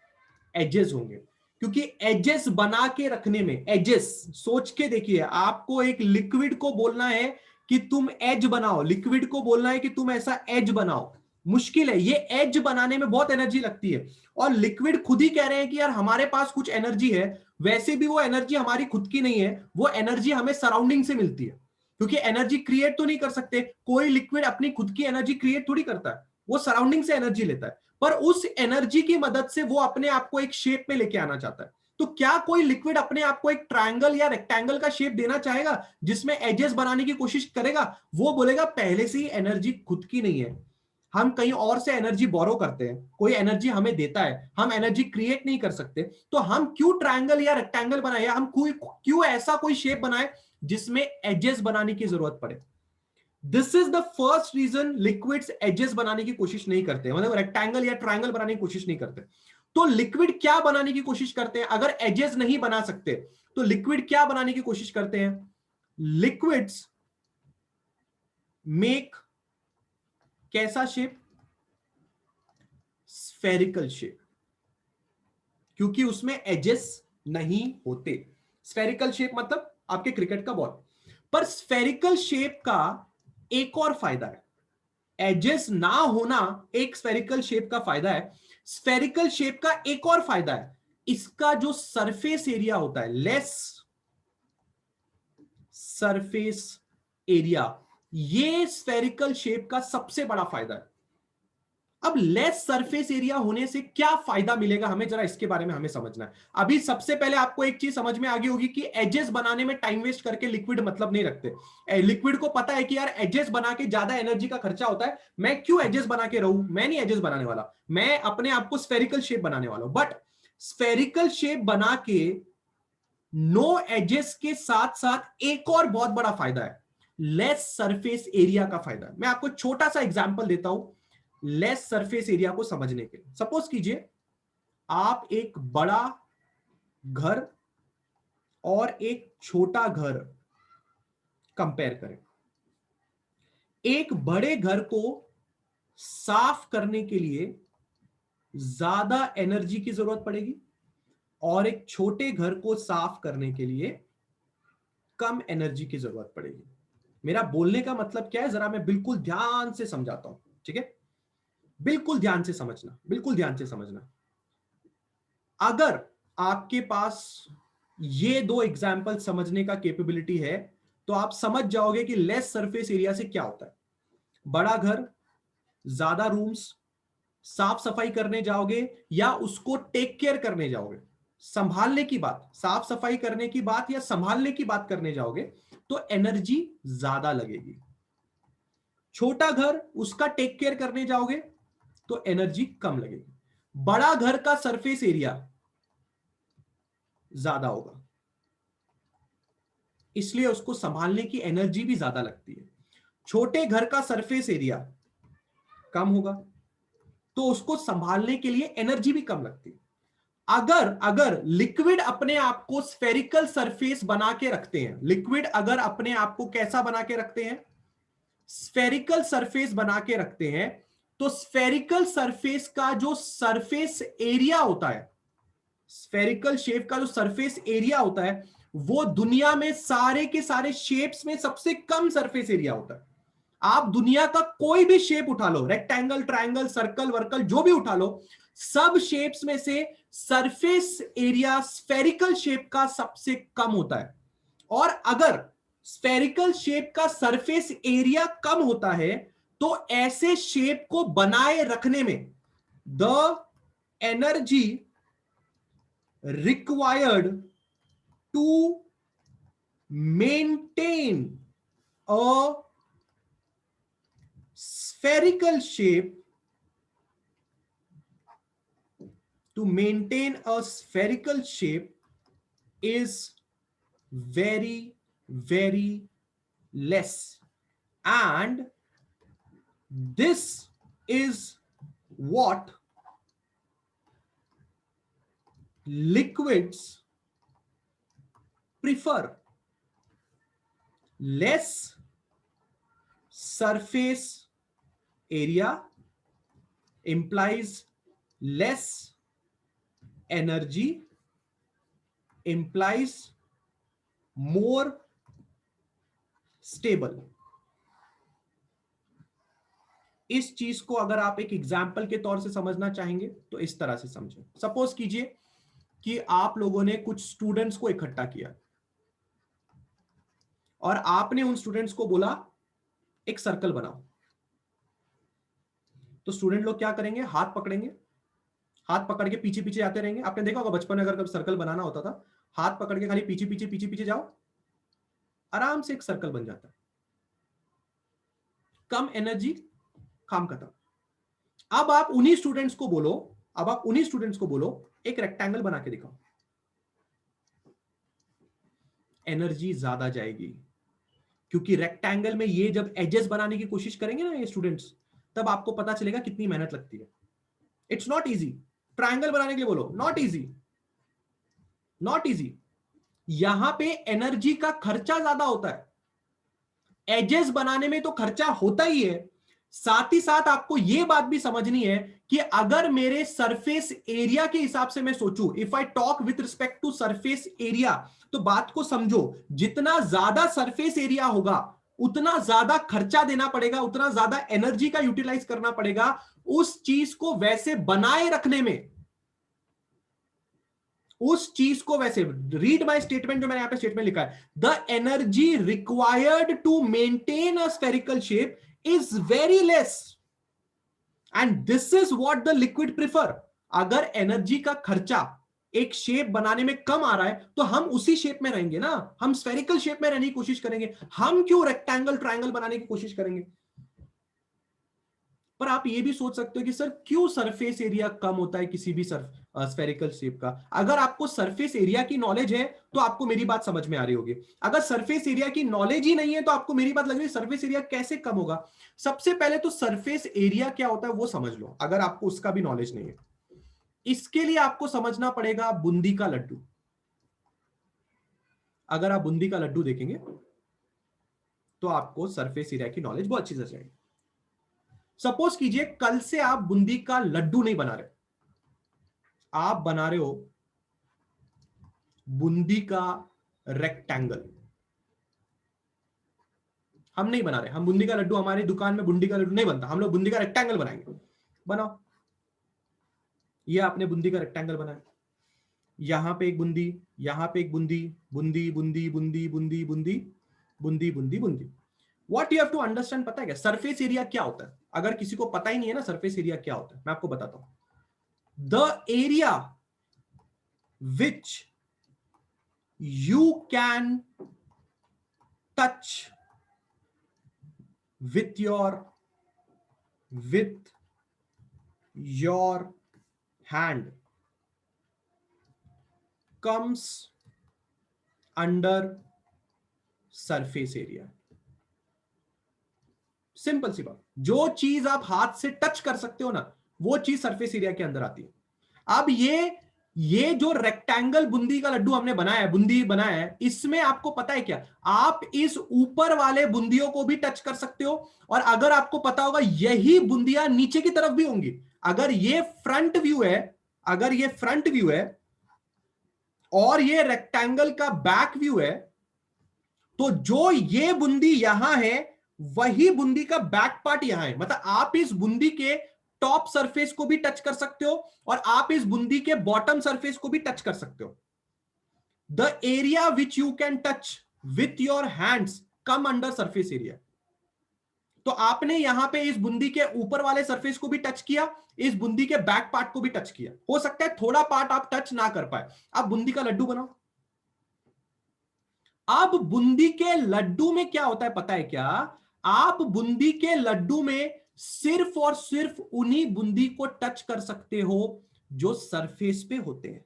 [SPEAKER 1] edges होंगे, क्योंकि edges बना के रखने में, edges सोच के देखिए, आपको एक लिक्विड को बोलना है कि तुम एज बनाओ, लिक्विड को बोलना है कि तुम ऐसा एज बनाओ, मुश्किल है। ये एज बनाने में बहुत एनर्जी लगती है, और लिक्विड खुद ही कह रहे हैं कि यार हमारे पास कुछ एनर्जी है। वैसे भी वो एनर्जी हमारी खुद की नहीं है, वो एनर्जी हमें सराउंडिंग से मिलती है, क्योंकि एनर्जी क्रिएट तो नहीं कर सकते, कोई लिक्विड अपनी खुद की एनर्जी क्रिएट थोड़ी करता है, वो सराउंडिंग से एनर्जी लेता है, पर उस एनर्जी की मदद से वो अपने आप को एक शेप में लेके आना चाहता है। तो क्या कोई लिक्विड अपने आप को एक ट्रायंगल या रेक्टेंगल का शेप देना चाहेगा जिसमें एजेस बनाने की कोशिश करेगा? वो बोलेगा पहले से ही एनर्जी खुद की नहीं है, हम कहीं और से एनर्जी बोरो करते हैं, कोई एनर्जी हमें देता है, हम एनर्जी क्रिएट नहीं कर सकते, तो हम क्यों ट्रायंगल या रेक्टेंगल बनाए, या हम क्यों ऐसा कोई शेप बनाए जिसमें एजेस बनाने की जरूरत पड़े? This is the first reason liquids edges बनाने की कोशिश नहीं करते, मतलब रेक्टेंगल या ट्रायंगल बनाने की कोशिश नहीं करते। तो लिक्विड क्या बनाने की कोशिश करते हैं? अगर एजेस नहीं बना सकते तो लिक्विड क्या बनाने की कोशिश करते हैं? लिक्विड्स मेक कैसा शेप? स्फेरिकल शेप, क्योंकि उसमें एजेस नहीं होते। स्फेरिकल शेप मतलब आपके क्रिकेट का बॉल। पर स्फेरिकल शेप का एक और फायदा है, एजेस ना होना एक स्फेरिकल शेप का फायदा है, स्फेरिकल शेप का एक और फायदा है, इसका जो सरफेस एरिया होता है, लेस सरफेस एरिया, ये स्फेरिकल शेप का सबसे बड़ा फायदा है। अब लेस सरफेस एरिया होने से क्या फायदा मिलेगा हमें, जरा इसके बारे में हमें समझना है। अभी सबसे पहले आपको एक चीज समझ में आ गई होगी कि एजेस बनाने में टाइम वेस्ट करके लिक्विड मतलब नहीं रखते। लिक्विड को पता है कि यार एजेस बना के ज्यादा एनर्जी का खर्चा होता है, मैं क्यों एजेस बना के रहूं, मैं नहीं एजेस बनाने वाला, मैं अपने आप को स्फेरिकल शेप बनाने वाला हूं। बट स्फेरिकल शेप बना के नो एजेस के साथ साथ एक और बहुत बड़ा फायदा है, लेस सरफेस एरिया का फायदा है। मैं आपको छोटा सा एग्जांपल देता हूं लेस सरफेस एरिया को समझने के लिए। सपोज कीजिए आप एक बड़ा घर और एक छोटा घर कंपेयर करें। एक बड़े घर को साफ करने के लिए ज्यादा एनर्जी की जरूरत पड़ेगी और एक छोटे घर को साफ करने के लिए कम एनर्जी की जरूरत पड़ेगी। मेरा बोलने का मतलब क्या है, जरा मैं बिल्कुल ध्यान से समझाता हूं, ठीक है? बिल्कुल ध्यान से समझना, बिल्कुल ध्यान से समझना। अगर आपके पास ये दो एग्जाम्पल समझने का कैपेबिलिटी है तो आप समझ जाओगे कि लेस सरफेस एरिया से क्या होता है। बड़ा घर, ज्यादा रूम्स, साफ सफाई करने जाओगे या उसको टेक केयर करने जाओगे, संभालने की बात, साफ सफाई करने की बात या संभालने की बात करने जाओगे तो एनर्जी ज्यादा लगेगी। छोटा घर, उसका टेक केयर करने जाओगे तो एनर्जी कम लगेगी। बड़ा घर का सरफेस एरिया ज्यादा होगा, इसलिए उसको संभालने की एनर्जी भी ज्यादा लगती है। छोटे घर का सरफेस एरिया कम होगा तो उसको संभालने के लिए एनर्जी भी कम लगती है। अगर लिक्विड अपने आप को स्फेरिकल सरफेस बना के रखते हैं, लिक्विड अगर अपने आप को कैसा बना के रखते हैं, स्फेरिकल सरफेस बना के रखते हैं, तो स्फेरिकल सरफेस का जो सरफेस एरिया होता है, स्फेरिकल शेप का जो सरफेस एरिया होता है, वो दुनिया में सारे के सारे शेप्स में सबसे कम सरफेस एरिया होता है। आप दुनिया का कोई भी शेप उठा लो, रेक्टेंगल, ट्रायंगल, सर्कल, वर्कल, जो भी उठा लो, सब शेप्स में से सरफेस एरिया स्फेरिकल शेप का सबसे कम होता है। और अगर स्फेरिकल शेप का सरफेस एरिया कम होता है तो ऐसे शेप को बनाए रखने में the energy required to maintain a spherical shape, is very, very less. And this is what liquids prefer. Less surface area implies less energy, implies more stable. इस चीज को अगर आप एक एग्जाम्पल के तौर से समझना चाहेंगे तो इस तरह से समझें। सपोज कीजिए कि आप लोगों ने कुछ स्टूडेंट्स को इकट्ठा किया और आपने उन स्टूडेंट्स को बोला एक सर्कल बनाओ। तो स्टूडेंट लोग क्या करेंगे, हाथ पकड़ेंगे, हाथ पकड़ के पीछे पीछे जाते रहेंगे। आपने देखा होगा बचपन में अगर कभी सर्कल बनाना होता था, हाथ पकड़ के खाली पीछे पीछे पीछे पीछे जाओ, आराम से एक सर्कल बन जाता है। कम एनर्जी, काम खत्म। अब आप उन्हीं स्टूडेंट्स को बोलो एक रेक्टेंगल बना के दिखाओ। एनर्जी ज्यादा जाएगी, क्योंकि रेक्टेंगल में ये जब एजेस बनाने की कोशिश करेंगे ना ये स्टूडेंट्स, तब आपको पता चलेगा कितनी मेहनत लगती है। It's not easy. ट्रायंगल बनाने के लिए बोलो, नॉट इजी। यहां पे एनर्जी का खर्चा ज्यादा होता है। एजेस बनाने में तो खर्चा होता ही है, साथ ही साथ आपको यह बात भी समझनी है कि अगर मेरे सरफेस एरिया के हिसाब से मैं सोचूं, if I talk with respect to surface area, तो बात को समझो, जितना ज्यादा सरफेस एरिया होगा उतना ज्यादा खर्चा देना पड़ेगा, उतना ज्यादा एनर्जी का यूटिलाइज करना पड़ेगा उस चीज को वैसे बनाए रखने में। उस चीज को वैसे, रीड माय स्टेटमेंट जो मैंने यहां पे स्टेटमेंट लिखा है, the energy required to maintain a spherical shape is very less and this is what the liquid prefer. अगर एनर्जी का खर्चा एक शेप बनाने में कम आ रहा है तो हम उसी शेप में रहेंगे ना, हम स्फेरिकल शेप में रहने की कोशिश करेंगे। हम क्यों रेक्टेंगल ट्रायंगल बनाने की कोशिश करेंगे? पर आप ये भी सोच सकते हो कि सर क्यों सरफेस एरिया कम होता है किसी भी स्फेरिकल शेप का? अगर आपको सरफेस एरिया की नॉलेज है तो आपको मेरी बात समझ में आ रही होगी। अगर सरफेस एरिया की नॉलेज ही नहीं है तो आपको मेरी बात लग रही है सरफेस एरिया कैसे कम होगा? सबसे पहले तो सरफेस एरिया क्या होता है वो समझ लो, अगर आपको उसका भी नॉलेज नहीं है। इसके लिए आपको समझना पड़ेगा बूंदी का लड्डू। अगर आप बूंदी का लड्डू देखेंगे तो आपको सरफेस एरिया की नॉलेज बहुत अच्छी से जाएगी। सपोज कीजिए कल से आप बूंदी का लड्डू नहीं बना रहे, आप बना रहे हो बूंदी का रेक्टेंगल। हम नहीं बना रहे, हम बूंदी का लड्डू, हमारी दुकान में बूंदी का लड्डू नहीं बनता, हम लोग बूंदी का रेक्टेंगल बनाएंगे। बनाओ, ये आपने बूंदी का रेक्टेंगल बनाया, यहां पे एक बूंदी, यहां पे एक बूंदी, बूंदी बूंदी बूंदी बूंदी बूंदी बूंदी बूंदी बूंदी। What you have to understand, पता है क्या सरफेस एरिया क्या होता है? अगर किसी को पता ही नहीं है ना सरफेस एरिया क्या होता है, मैं आपको बताता हूं। The area which you can touch with your hand comes under surface area. Simple सी बात, जो चीज आप हाथ से टच कर सकते हो ना वो चीज सरफेस एरिया के अंदर आती है। अब ये जो रेक्टेंगल बूंदी का लड्डू हमने बनाया है, बूंदी बनाया है, इसमें आपको पता है क्या, आप इस ऊपर वाले बूंदियों को भी टच कर सकते हो, और अगर आपको पता होगा यही बूंदियां नीचे की तरफ भी होंगी। अगर ये फ्रंट व्यू है, अगर ये फ्रंट व्यू है और ये रेक्टेंगल का बैक व्यू है, तो जो ये बूंदी यहां है वही बूंदी का बैक पार्ट यहां है। मतलब आप इस बूंदी के टॉप सरफेस को भी टच कर सकते हो और आप इस बूंदी के बॉटम सरफेस को भी टच कर सकते हो। The area which you can touch with your hands come under surface area. तो आपने यहां पे इस बूंदी के ऊपर वाले सरफेस को भी टच किया, इस बूंदी के बैक पार्ट को भी टच किया। हो सकता है थोड़ा पार्ट आप टच ना कर पाए। आप बूंदी का लड्डू बनाओ, अब बूंदी के लड्डू में क्या होता है पता है क्या? आप बूंदी के लड्डू में सिर्फ और सिर्फ उन्हीं बूंदी को टच कर सकते हो जो सरफेस पे होते हैं,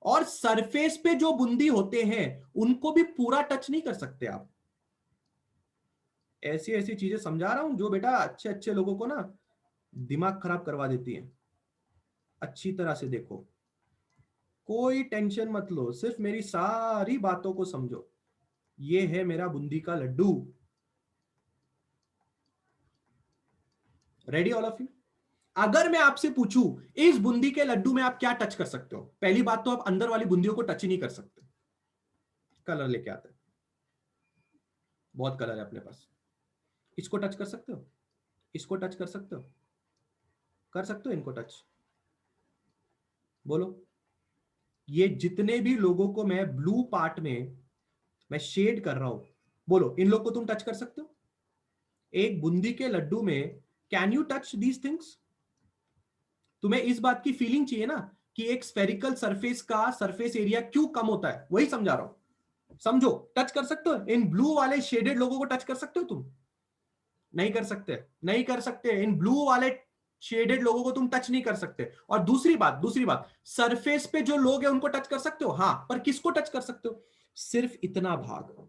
[SPEAKER 1] और सरफेस पे जो बूंदी होते हैं उनको भी पूरा टच नहीं कर सकते आप। ऐसी ऐसी चीजें समझा रहा हूं जो बेटा अच्छे अच्छे लोगों को ना दिमाग खराब करवा देती है। अच्छी तरह से देखो, कोई टेंशन मत लो, सिर्फ मेरी सारी बातों को समझो। ये है मेरा बूंदी का laddoo. Ready all of you? अगर मैं आपसे पूछूं इस बूंदी के लड्डू में आप क्या टच कर सकते हो, पहली बात तो आप अंदर वाली बूंदियों को टच ही नहीं कर सकते। कलर लेके आते हैं, बहुत कलर है अपने पास। इसको टच कर सकते हो, इसको टच कर सकते हो, कर सकते हो इनको टच? बोलो। ये जितने भी लोगों को मैं ब्लू पार्ट में मैं शेड कर रहा हूं, बोलो इन लोग को तुम टच कर सकते हो? एक बूंदी के लड्डू में can you touch these things? तुम्हें इस बात की फीलिंग चाहिए ना कि एक स्फेरिकल सरफेस का सरफेस एरिया क्यों कम होता है, वही समझा रहा हूं। समझो, टच कर सकते हो इन ब्लू वाले शेडेड लोगों को? टच कर सकते हो तुम? नहीं कर सकते, नहीं कर सकते। इन ब्लू वाले शेडेड लोगों को तुम टच नहीं कर सकते। और दूसरी बात, सरफेस पे जो लोग हैं उनको टच कर सकते हो, हां, पर किसको टच कर सकते हो? सिर्फ इतना भाग,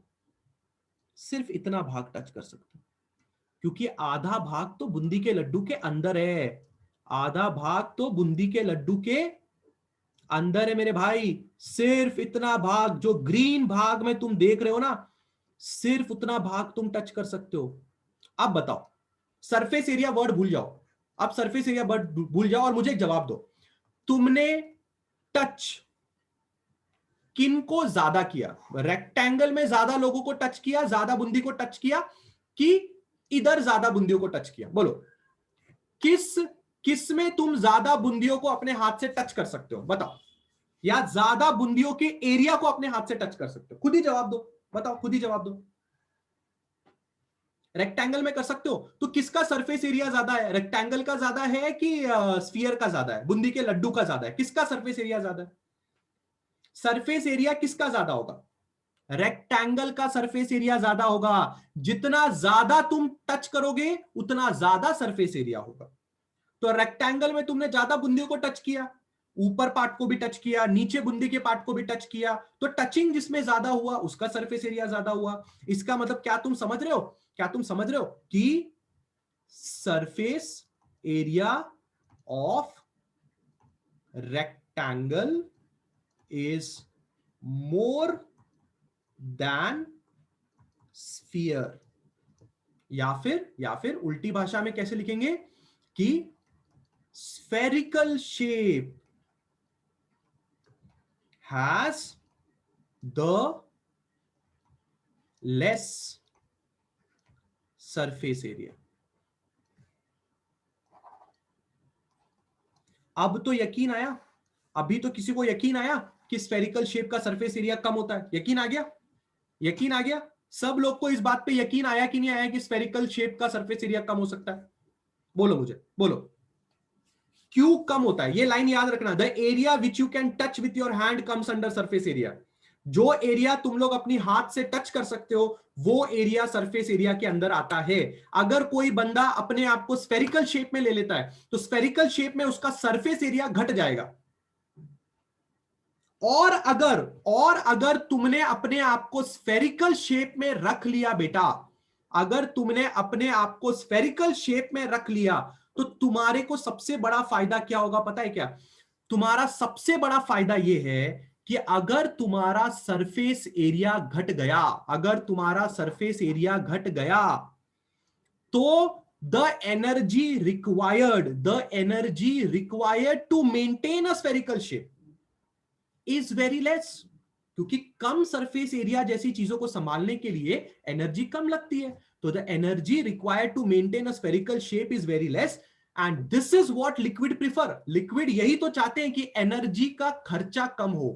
[SPEAKER 1] सिर्फ इतना भाग टच कर सकते हो, क्योंकि आधा भाग तो बूंदी के लड्डू के अंदर है। आधा भाग तो बूंदी के लड्डू के अंदर है मेरे भाई। सिर्फ इतना भाग, जो ग्रीन भाग में तुम देख रहे हो ना, सिर्फ उतना भाग तुम टच कर सकते हो। अब बताओ, सरफेस एरिया वर्ड भूल जाओ, अब सरफेस एरिया वर्ड भूल जाओ और मुझे एक जवाब दो। तुमने टच किन को ज्यादा किया? रेक्टेंगल में ज्यादा लोगों को टच किया, ज्यादा बूंदी को टच किया, कि इधर ज्यादा बूंदियों को टच किया? बोलो, किस किस में तुम ज्यादा बूंदियों को अपने हाथ से टच कर सकते हो? बताओ। या ज्यादा बूंदियों के एरिया को अपने हाथ से टच कर सकते हो? खुद ही जवाब दो, बताओ, खुद ही जवाब दो। रेक्टेंगल में कर सकते हो, तो किसका सरफेस एरिया ज्यादा है? रेक्टेंगल का ज्यादा है कि स्फीयर का ज्यादा है? बूंदी के लड्डू का ज्यादा है? किसका सरफेस एरिया ज्यादा है? सरफेस एरिया किसका ज्यादा होगा? रेक्टेंगल का सरफेस एरिया ज्यादा होगा। जितना ज्यादा तुम टच करोगे उतना ज्यादा सरफेस एरिया होगा। तो रेक्टेंगल में तुमने ज्यादा बूंदियों को टच किया, ऊपर पार्ट को भी टच किया, नीचे बूंदी के पार्ट को भी टच किया, तो टचिंग जिसमें ज्यादा हुआ उसका सरफेस एरिया ज्यादा हुआ। इसका मतलब क्या तुम समझ रहे हो? क्या तुम समझ रहे हो कि surface area of rectangle is more than sphere? या फिर उल्टी भाषा में कैसे लिखेंगे कि spherical shape has the less surface area। अब तो यकीन आया? अभी तो किसी को यकीन आया कि स्फेरिकल शेप का सरफेस एरिया कम होता है? यकीन आ गया? यकीन आ गया? सब लोग को इस बात पे यकीन आया कि नहीं आया कि स्फेरिकल शेप का सरफेस एरिया कम हो सकता है? बोलो मुझे, बोलो, क्यों कम होता है? ये लाइन याद रखना, the area which you can touch with your hand comes under surface area. जो एरिया तुम लोग अपनी हाथ से टच कर सकते हो वो एरिया सरफेस एरिया के अंदर आता है। अगर कोई बंदा अपने आप को स्फेरिकल शेप में ले लेता है तो स्फेरिकल शेप में उसका सरफेस एरिया घट जाएगा। और अगर तुमने अपने आप को स्फेरिकल शेप में रख लिया बेटा, अगर तुमने अपने आप को स्फेरिकल शेप में रख लिया तो तुम्हारे को सबसे बड़ा फायदा क्या होगा पता है क्या? तुम्हारा सबसे बड़ा फायदा यह है कि अगर तुम्हारा सरफेस एरिया घट गया, अगर तुम्हारा सरफेस एरिया घट गया, तो the energy required to maintain a spherical shape is very less. क्योंकि कम सरफेस एरिया जैसी चीजों को संभालने के लिए एनर्जी कम लगती है, तो the energy required to maintain a spherical shape is very less. And this is what liquid prefer. Liquid यही तो चाहते हैं कि एनर्जी का खर्चा कम हो।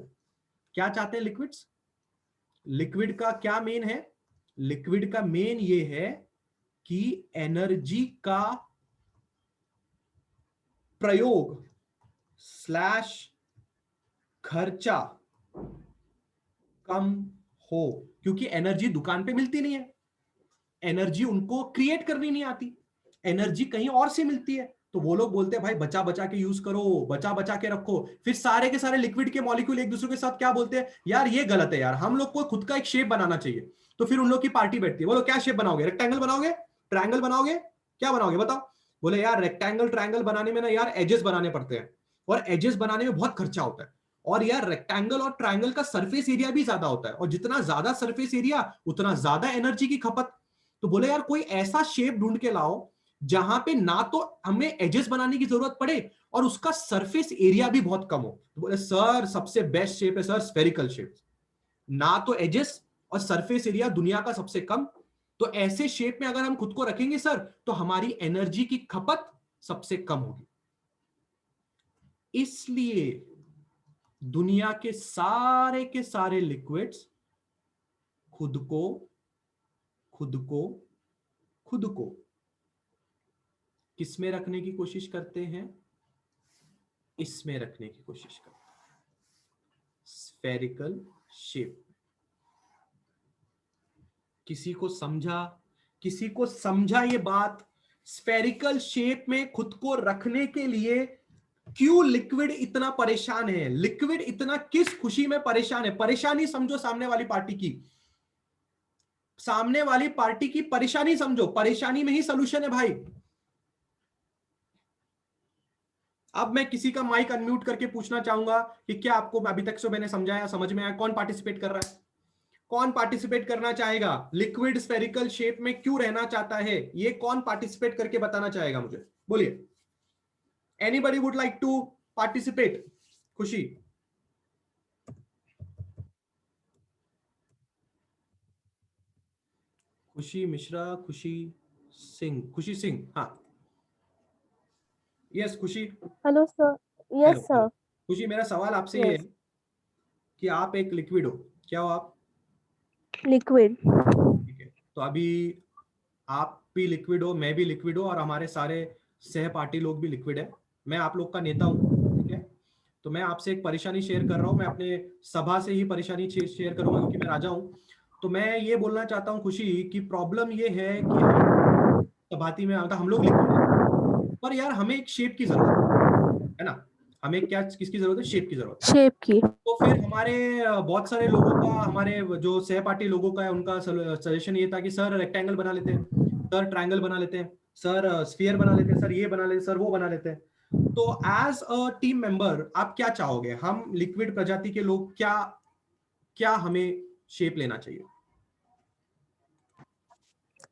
[SPEAKER 1] क्या चाहते हैं लिक्विड्स? लिक्विड का क्या मेन है? लिक्विड का मेन ये है कि एनर्जी का प्रयोग स्लैश खर्चा कम हो। क्योंकि एनर्जी दुकान पे मिलती नहीं है, एनर्जी उनको क्रिएट करनी नहीं आती, एनर्जी कहीं और से मिलती है। तो वो लोग बोलते हैं भाई बचा बचा के यूज करो, बचा बचा के रखो। फिर सारे के सारे लिक्विड के मॉलिक्यूल एक दूसरे के साथ क्या बोलते हैं, यार ये गलत है यार, हम लोग को खुद का एक शेप बनाना चाहिए। तो फिर उन लोग की पार्टी बैठती है, बोलो क्या शेप बनाओगे, रेक्टेंगल बनाओगे, ट्रायंगल बनाओगे, क्या बनाओगे बताओ। बोले यार रेक्टेंगल ट्रायंगल बनाने में ना यार एजेस बनाने पड़ते हैं, और एजेस बनाने में बहुत खर्चा होता है, और यार रेक्टेंगल और ट्रायंगल का सरफेस एरिया भी ज्यादा होता है, और जितना ज्यादा सरफेस एरिया उतना ज्यादा एनर्जी की खपत। तो बोले यार कोई ऐसा शेप ढूंढ के लाओ जहां पे ना तो हमें एजेस बनाने की जरूरत पड़े और उसका सरफेस एरिया भी बहुत कम हो। तो बोले सर सबसे बेस्ट शेप है सर स्फेरिकल शेप, ना तो एजेस और सरफेस एरिया दुनिया का सबसे कम। तो ऐसे शेप में अगर हम खुद को रखेंगे सर तो हमारी एनर्जी की खपत सबसे कम होगी। इसलिए दुनिया के सारे लिक्विड्स खुद को खुद को खुद को किस में रखने की कोशिश करते हैं, इसमें रखने की कोशिश करते हैं, स्फेरिकल शेप। किसी को समझा ये बात, स्फेरिकल शेप में खुद को रखने के लिए क्यों लिक्विड इतना परेशान है, लिक्विड इतना किस खुशी में परेशान है। परेशानी समझो सामने वाली पार्टी की, सामने वाली पार्टी की परेशानी समझो, परेशानी में ही सोल्यूशन है भाई। अब मैं किसी का माइक अनम्यूट करके पूछना चाहूंगा कि क्या आपको अभी तक से मैंने समझाया, समझ में आया, कौन पार्टिसिपेट कर रहा है, कौन पार्टिसिपेट करना चाहेगा, लिक्विड स्फेरिकल शेप में क्यों रहना चाहता है, ये कौन पार्टिसिपेट करके बताना चाहेगा मुझे, बोलिए। Anybody would like to participate? Khushi, Khushi Mishra, खुशी सिंह, खुशी सिंह, हाँ यस खुशी।
[SPEAKER 3] Hello sir.
[SPEAKER 1] Hello
[SPEAKER 3] yes
[SPEAKER 1] hello
[SPEAKER 3] sir.
[SPEAKER 1] खुशी, मेरा सवाल आपसे ये है
[SPEAKER 3] यस।
[SPEAKER 1] कि आप एक लिक्विड हो, क्या हो आप?
[SPEAKER 3] लिक्विड।
[SPEAKER 1] ठीक है, तो अभी आप भी लिक्विड हो, मैं भी लिक्विड हो, और हमारे सारे सहपाठी लोग भी लिक्विड है। मैं आप लोग का नेता हूं, ठीक है। तो मैं आपसे एक परेशानी शेयर कर रहा हूं, मैं अपने सभा से ही परेशानी शेयर करूंगा क्योंकि मैं राजा हूं। तो मैं ये बोलना चाहता हूं खुशी कि प्रॉब्लम ये है कि हम सभाती में आता, हम लोग लिक्विड है, पर यार हमें एक शेप की जरूरत है ना, हमें क्या किसकी जरूरत है, शेप की जरूरत है।
[SPEAKER 3] शेप की।
[SPEAKER 1] तो फिर हमारे बहुत सारे लोगों का, हमारे जो सहपाठी लोगों का है, उनका सजेशन ये था कि सर रेक्टेंगल बना लेते हैं, सर ट्रायंगल बना लेते हैं, सर स्फीयर बना लेते हैं, सर ये बना लेते हैं, सर वो बना लेते हैं। तो एज अ टीम मेंबर आप क्या चाहोगे, हम लिक्विड प्रजाति के लोग क्या क्या हमें शेप लेना चाहिए?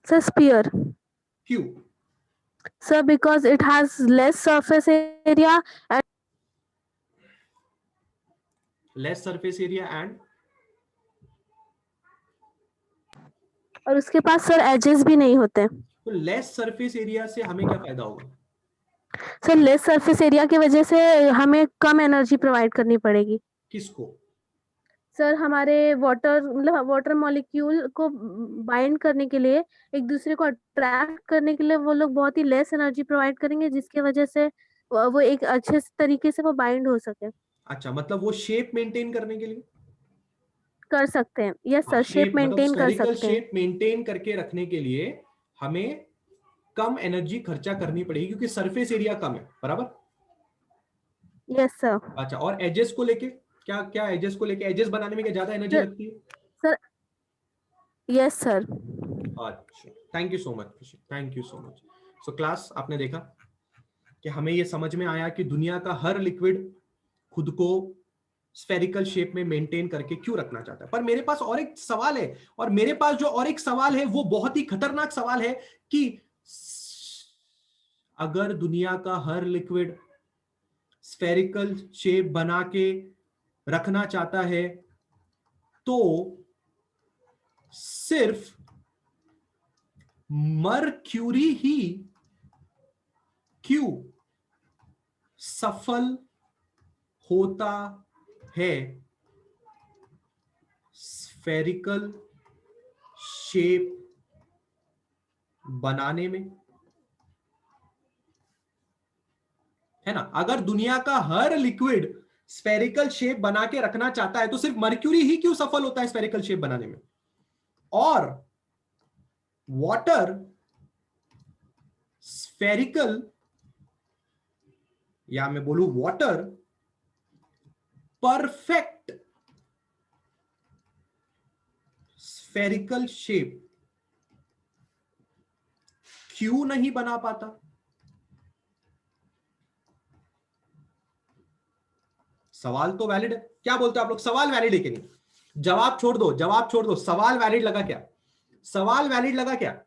[SPEAKER 3] Sir sphere.
[SPEAKER 1] क्यों?
[SPEAKER 3] Sir because it has less surface area and
[SPEAKER 1] less surface area and
[SPEAKER 3] और उसके पास सर एजेस भी नहीं होते।
[SPEAKER 1] तो लेस सरफेस एरिया से हमें क्या फायदा होगा?
[SPEAKER 3] सर लेस सरफेस एरिया की वजह से हमें कम एनर्जी प्रोवाइड करनी पड़ेगी।
[SPEAKER 1] किसको?
[SPEAKER 3] सर हमारे वाटर मतलब वाटर मॉलिक्यूल को बाइंड करने के लिए, एक दूसरे को अट्रैक्ट करने के लिए वो लोग बहुत ही लेस एनर्जी प्रोवाइड करेंगे, जिसकी वजह से वो एक अच्छे तरीके से वो बाइंड हो सके।
[SPEAKER 1] अच्छा, मतलब वो शेप मेंटेन करने के लिए
[SPEAKER 3] कर सकते हैं। यस सर, शेप
[SPEAKER 1] शेप, मतलब
[SPEAKER 3] मेंटेन कर
[SPEAKER 1] स्फेरिकल
[SPEAKER 3] सकते हैं।
[SPEAKER 1] शेप मेंटेन करके रखने के लिए हमें कम एनर्जी खर्चा करनी पड़ेगी क्योंकि सरफेस एरिया कम है, बराबर।
[SPEAKER 3] Yes sir.
[SPEAKER 1] अच्छा, और एजेस को लेके क्या क्या, एजेस को लेके, एजेस बनाने में क्या ज्यादा एनर्जी लगती है?
[SPEAKER 3] Sir yes sir.
[SPEAKER 1] अच्छा, थैंक यू सो मच खुशी, thank you so much. So class, आपने देखा कि हमें ये समझ में आया कि दुनिया का हर लिक्विड खुद को स्फेरिकल शेप में मेंटेन करके क्यों रखना चाहता है। पर मेरे पास और एक सवाल है, और मेरे पास जो और एक सवाल है वो बहुत ही खतरनाक सवाल है कि अगर दुनिया का हर लिक्विड स्फेरिकल शेप बना के रखना चाहता है तो सिर्फ मरक्यूरी ही क्यों सफल होता है स्फेरिकल शेप बनाने में, है ना। अगर दुनिया का हर लिक्विड स्फेरिकल शेप बना के रखना चाहता है तो सिर्फ मर्क्यूरी ही क्यों सफल होता है स्फेरिकल शेप बनाने में? और वाटर स्फेरिकल, या मैं बोलूं वाटर परफेक्ट स्फेरिकल शेप क्यों नहीं बना पाता? सवाल तो वैलिड है। क्या बोलते हो आप लोग, सवाल वैलिड है कि नहीं? जवाब छोड़ दो, जवाब छोड़ दो, सवाल वैलिड लगा क्या? सवाल वैलिड लगा क्या?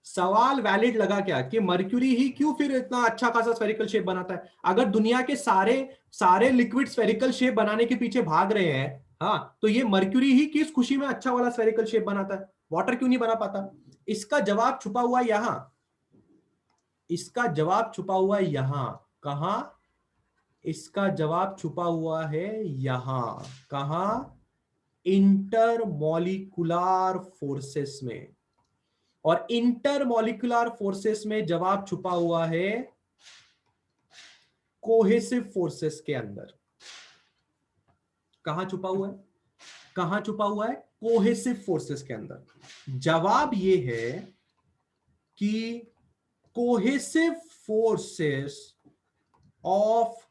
[SPEAKER 1] सवाल वैलिड लगा क्या कि मर्क्यूरी ही क्यों फिर इतना अच्छा खासा स्फेरिकल शेप बनाता है? अगर दुनिया के सारे सारे लिक्विड स्फेरिकल शेप बनाने के पीछे भाग रहे हैं, हाँ, तो ये मर्क्यूरी ही किस खुशी में अच्छा वाला स्फेरिकल शेप बनाता है, वाटर क्यों नहीं बना पाता? इसका जवाब छुपा हुआ यहां, इसका जवाब छुपा हुआ यहां। कहां? इसका जवाब छुपा हुआ है यहां। कहां? इंटरमॉलिक्यूलर फोर्सेस में। और इंटरमॉलिक्यूलर फोर्सेस में जवाब छुपा हुआ है कोहेसिव फोर्सेस के अंदर। कहां छुपा हुआ है? कहां छुपा हुआ है? कोहेसिव फोर्सेस के अंदर। जवाब यह है कि cohesive forces of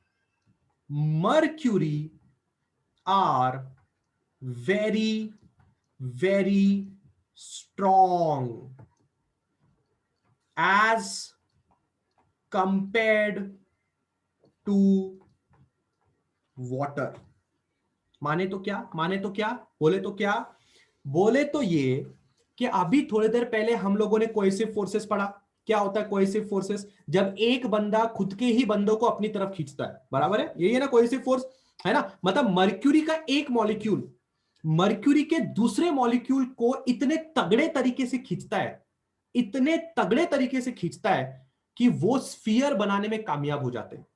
[SPEAKER 1] mercury are very very strong as compared to water। माने तो क्या? माने तो क्या? बोले तो क्या? बोले तो ये कि अभी थोड़ी देर पहले हम लोगों ने कोहेसिव फोर्सेस पढ़ा। क्या होता है कोहेसिव फोर्सेस? जब एक बंदा खुद के ही बंदों को अपनी तरफ खींचता है, बराबर है, यही है ना कोहेसिव फोर्स, है ना? मतलब मर्क्यूरी का एक मॉलिक्यूल मर्क्यूरी के दूसरे मॉलिक्यूल को इतने तगड़े तरीके से खींचता है, इतने तगड़े तरीके से खींचता है कि वो स्फीयर बनाने में कामयाब हो जाते हैं।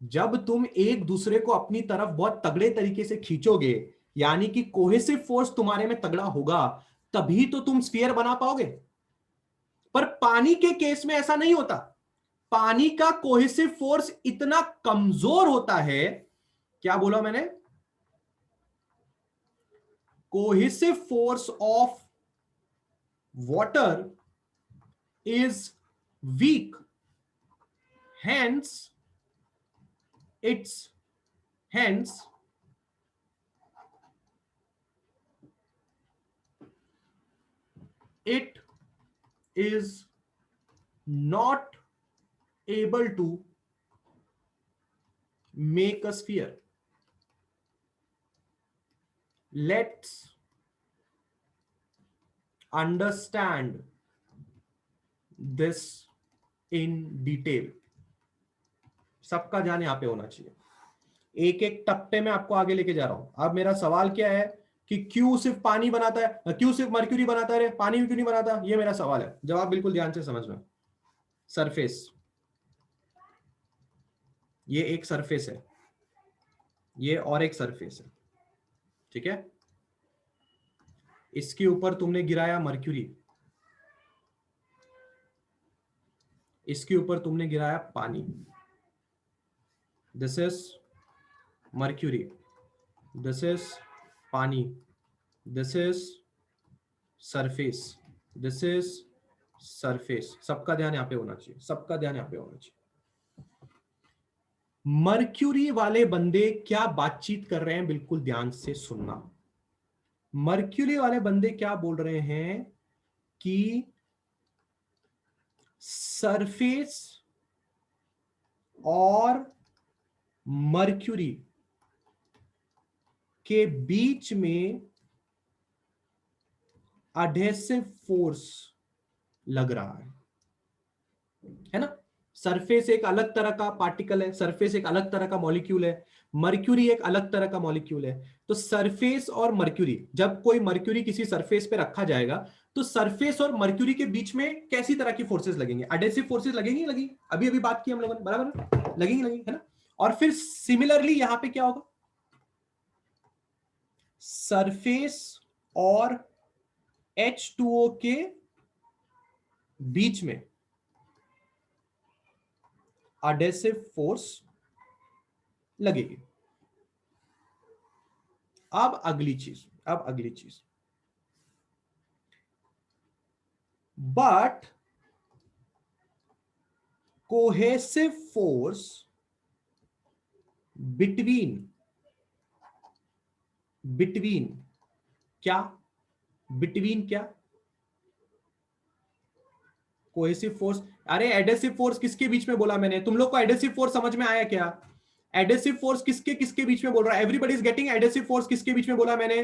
[SPEAKER 1] जब तुम एक दूसरे को अपनी तरफ बहुत तगड़े तरीके से खींचोगे, यानी कि कोहेसिव फोर्स तुम्हारे में तगड़ा होगा, तभी तो तुम स्फीयर बना पाओगे। पर पानी के केस में ऐसा नहीं होता। पानी का कोहेसिव फोर्स इतना कमजोर होता है। क्या बोला मैंने? cohesive force of water is weak, hence hence it is not able to make a sphere। Let's understand this in detail। सबका ध्यान यहां पे होना चाहिए। एक एक टप्पे में आपको आगे लेके जा रहा हूं। अब मेरा सवाल क्या है कि क्यों सिर्फ पानी बनाता है, क्यों सिर्फ मर्क्यूरी बनाता है, पानी क्यों नहीं बनाता? ये मेरा सवाल है। जवाब बिल्कुल ध्यान से समझना। सरफेस, ये एक सरफेस है, ये और एक सरफेस है, ठीक है? इसके ऊपर तुमने गिराया मर्क्यूरी, इसके ऊपर तुमने गिराया पानी। This is mercury, this is pani, this is surface, this is surface. सबका ध्यान यहां पे होना चाहिए, सबका ध्यान यहां पे होना चाहिए। मर्क्यूरी वाले बंदे क्या बातचीत कर रहे हैं, बिल्कुल ध्यान से सुनना। मर्क्यूरी वाले बंदे क्या बोल रहे हैं कि सरफेस और मर्क्यूरी के बीच में अडेसिव फोर्स लग रहा है ना? सरफेस एक अलग तरह का पार्टिकल है, सरफेस एक अलग तरह का मॉलिक्यूल है, मर्क्यूरी एक अलग तरह का मॉलिक्यूल है। तो सरफेस और मर्क्यूरी, जब कोई मर्क्यूरी किसी सरफेस पे रखा जाएगा तो सरफेस और मर्क्यूरी के बीच में कैसी तरह की फोर्सेस लगेंगे? अडेसिव फोर्सेस लगेंगी, लगेंगी, अभी अभी बात की हम लोगों ने, बराबर, लगेंगी, लगेंगी, है ना? और फिर सिमिलरली यहां पे क्या होगा? सरफेस और H2O के बीच में अडेसिव फोर्स लगेगी। अब अगली चीज, अब अगली चीज, but cohesive force between क्या, between क्या, कोहेसिव फोर्स। अरे एडेसिव फोर्स किसके बीच में बोला मैंने? तुम लोग को एडेसिव फोर्स समझ में आया क्या? एडेसिव फोर्स किसके किसके बीच में बोल रहा है? Everybody is getting adhesive force किसके बीच में बोला मैंने?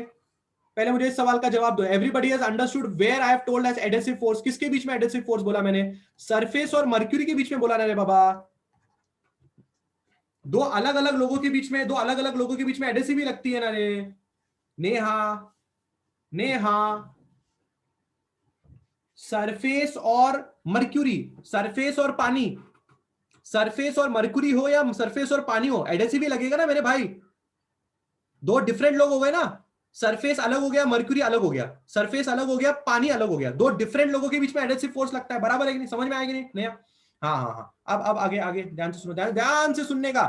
[SPEAKER 1] पहले मुझे इस सवाल का जवाब दो। Everybody has understood where I have told as adhesive force, किसके बीच में एडेसिव फोर्स बोला मैंने? सरफेस और मर्क्यूरी के बीच में बोला ना रे बाबा। दो अलग अलग लोगों के बीच में, दो अलग अलग लोगों के बीच में एडेसिव ही लगती है ना रे नेहा। नेहा, सरफेस और मर्क्यूरी, सरफेस और पानी, सरफेस और मर्क्यूरी हो या सरफेस और पानी हो, एडेसिव ही लगेगा ना मेरे भाई। दो डिफरेंट लोग हो गए ना, सरफेस अलग हो गया, मर्क्यूरी अलग हो गया, सरफेस अलग हो गया, पानी अलग हो गया, दो डिफरेंट लोगों के बीच में एडेसिव फोर्स लगता है, बराबर है कि नहीं? समझ में आएगी नहीं नया? हाँ हाँ हाँ, अब आगे आगे ध्यान से सुनो, ध्यान से सुनने का।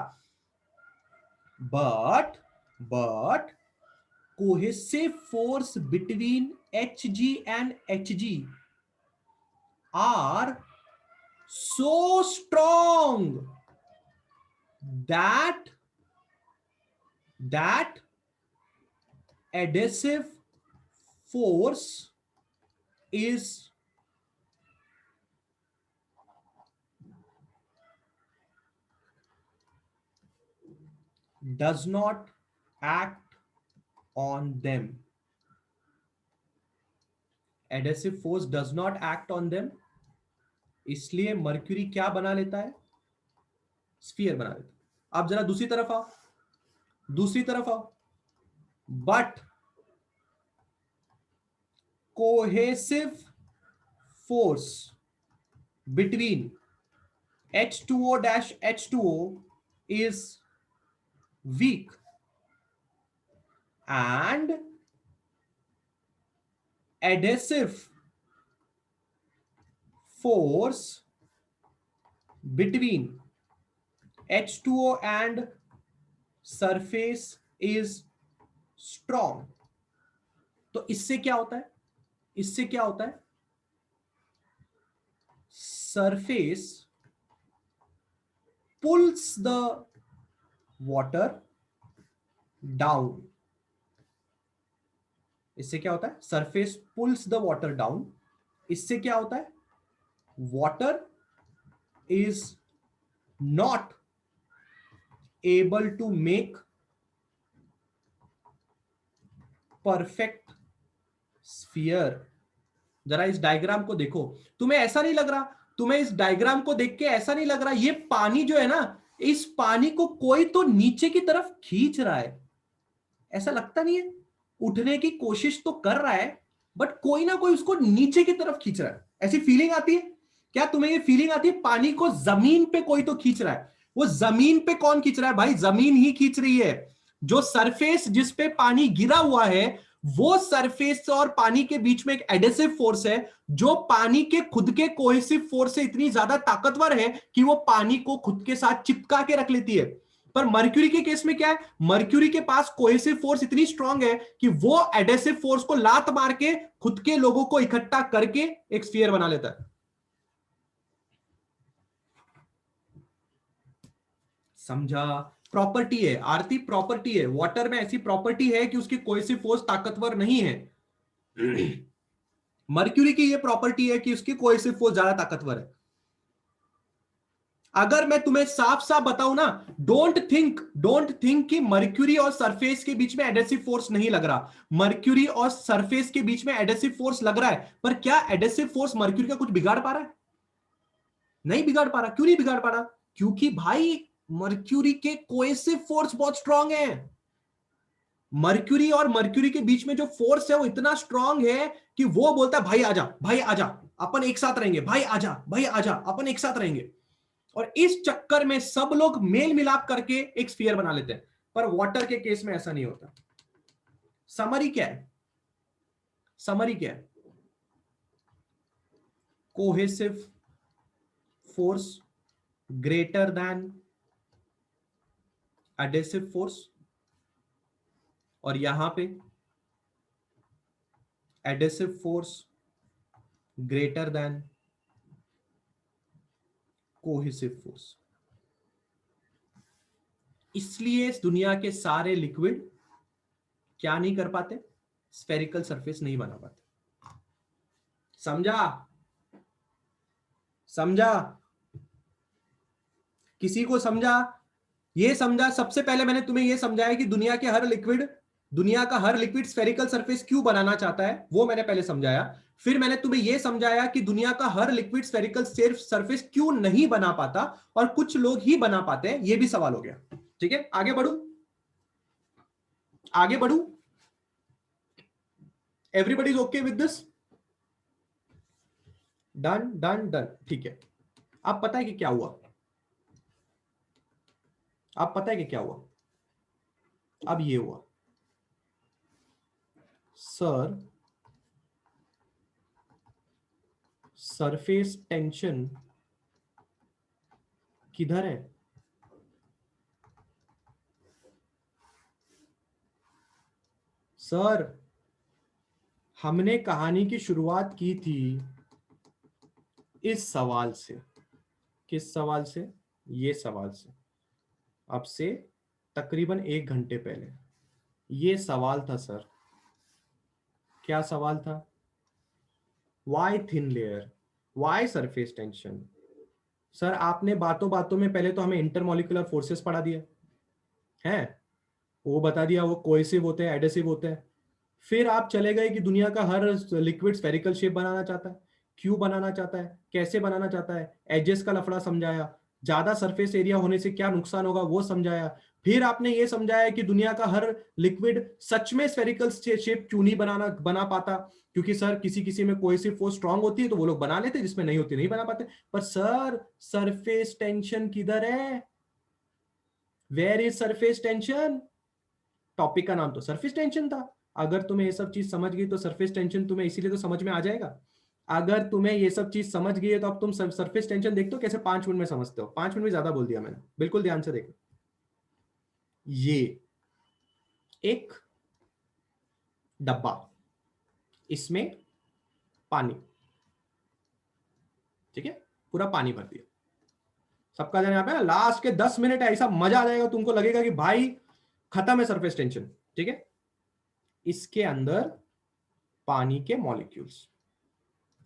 [SPEAKER 1] But cohesive force between Hg and Hg are so strong that adhesive force is does not act on them. Adhesive force does not act on them, इसलिए मर्क्यूरी क्या बना लेता है? स्फीयर बना लेता है। अब जरा दूसरी तरफ आओ, दूसरी तरफ आओ। But cohesive force between H2O-H2O is weak and adhesive force between H2O and surface is strong। तो इससे क्या होता है? इससे क्या होता है? Surface pulls the water down। इससे क्या होता है? Surface pulls the water down. इससे क्या होता है? Water is not able to make perfect sphere. जरा इस डायग्राम को देखो, तुम्हें ऐसा नहीं लग रहा, तुम्हें इस डायग्राम को देख के ऐसा नहीं लग रहा ये पानी जो है ना, इस पानी को कोई तो नीचे की तरफ खींच रहा है? ऐसा लगता नहीं है? उठने की कोशिश तो कर रहा है, बट कोई ना कोई उसको नीचे की तरफ खींच रहा है। ऐसी फीलिंग आती है क्या तुम्हें? ये फीलिंग आती है पानी को जमीन पे कोई तो खींच रहा है। वो जमीन पे कौन खींच रहा है भाई? जमीन ही खींच रही है। जो सरफेस जिस पे पानी गिरा हुआ है, वो सरफेस और पानी के बीच में एक एडेसिव फोर्स है, जो पानी के खुद के कोहेसिव फोर्स से इतनी ज्यादा ताकतवर है कि वो पानी को खुद के साथ चिपका के रख लेती है। पर मर्क्यूरी के केस में क्या है? मर्क्यूरी के पास कोहेसिव फोर्स इतनी स्ट्रांग है कि वो एडेसिव फोर्स को लात मार के खुद के लोगों को इकट्ठा करके एक स्फीयर बना लेता है। समझा? प्रॉपर्टी है आरती, प्रॉपर्टी है। वाटर में ऐसी प्रॉपर्टी है कि उसकी कोहेसिव फोर्स ताकतवर नहीं है। मर्क्यूरी की यह प्रॉपर्टी है कि उसकी कोहेसिव फोर्स ज्यादा ताकतवर है। अगर मैं तुम्हें साफ साफ बताऊं ना, डोंट थिंक कि मर्क्यूरी और सरफेस के बीच में एडेसिव फोर्स नहीं लग रहा। मर्क्यूरी और सरफेस के बीच में एडेसिव फोर्स लग रहा है, पर क्या एडेसिव फोर्स मर्क्यूरी का कुछ बिगाड़ पा रहा है? नहीं बिगाड़ पा रहा। क्यों नहीं बिगाड़ पा रहा? क्योंकि भाई मर्क्यूरी के कोहेसिव फोर्स बहुत स्ट्रांग है। मर्क्यूरी और मर्क्यूरी के बीच में जो फोर्स है वो इतना स्ट्रांग है कि वो बोलता है भाई आजा, भाई आजा, अपन एक साथ रहेंगे, भाई आजा, भाई आजा, अपन एक साथ रहेंगे। और इस चक्कर में सब लोग मेल मिलाप करके एक स्फीयर बना लेते हैं। पर वाटर के केस में ऐसा नहीं होता। समरी क्या है? समरी क्या है? Cohesive force greater than adhesive force, और यहां पे adhesive force greater than cohesive force. इसलिए इस दुनिया के सारे लिक्विड क्या नहीं कर पाते, स्फेरिकल सरफेस नहीं बना पाते। समझा? समझा? किसी को समझा? ये समझा? सबसे पहले मैंने तुम्हें ये समझाया कि दुनिया का हर लिक्विड स्फेरिकल सरफेस क्यों बनाना चाहता है, वो मैंने पहले समझाया। फिर मैंने तुम्हें यह समझाया कि दुनिया का हर लिक्विड स्फेरिकल सरफेस क्यों नहीं बना पाता और कुछ लोग ही बना पाते हैं, यह भी सवाल हो गया। ठीक है, आगे बढ़ू? आगे बढ़ू? Everybody is okay with this? Done done done, ठीक है। अब पता है कि क्या हुआ? अब पता है कि क्या हुआ? अब ये हुआ, सर सरफेस टेंशन किधर है? सर हमने कहानी की शुरुआत की थी इस सवाल से। किस सवाल से? ये सवाल से। अब से तकरीबन 1 घंटे पहले ये सवाल था सर। क्या सवाल था? Why thin layer, why surface tension. Sir आपने बातों बातों में पहले तो हमें इंटरमॉलिक्यूलर फोर्सेस पढ़ा दिया है, वो बता दिया वो कोहेसिव होते हैं, एडेसिव होते हैं। फिर आप चले गए कि दुनिया का हर लिक्विड स्फेरिकल शेप बनाना चाहता है। क्यों बनाना चाहता है, कैसे बनाना चाहता है, एजेस का लफड़ा समझाया, ज्यादा सरफेस एरिया होने से क्या नुकसान होगा वो समझाया। फिर आपने ये समझाया कि दुनिया का हर लिक्विड सच में स्फेरिकल शेप क्यों नहीं बना पाता, क्योंकि सर किसी किसी में कोहेसिव फोर्स स्ट्रांग होती है तो वो लोग बना लेते, जिसमें नहीं होती नहीं बना पाते। पर सर सरफेस टेंशन किधर है? Where is surface tension? Topic का नाम तो सरफेस टेंशन था। अगर तुम्हें ये सब चीज समझ गई तो सरफेस टेंशन तुम्हें इसीलिए तो समझ में आ जाएगा। अगर तुम्हें ये सब चीज समझ गई है तो अब तुम सरफेस टेंशन देखते हो कैसे 5 मिनट में समझते हो। 5 मिनट में ज्यादा बोल दिया मैंने, बिल्कुल ध्यान से देखो। ये एक डब्बा, इसमें पानी, ठीक है, पूरा पानी भर दिया। सबका ध्यान यहाँ पे ना, लास्ट के 10 मिनट ऐसा मजा आ जाएगा, तुमको लगेगा कि भाई खत्म है सरफेस टेंशन। ठीक है, इसके अंदर पानी के मॉलिक्यूल्स,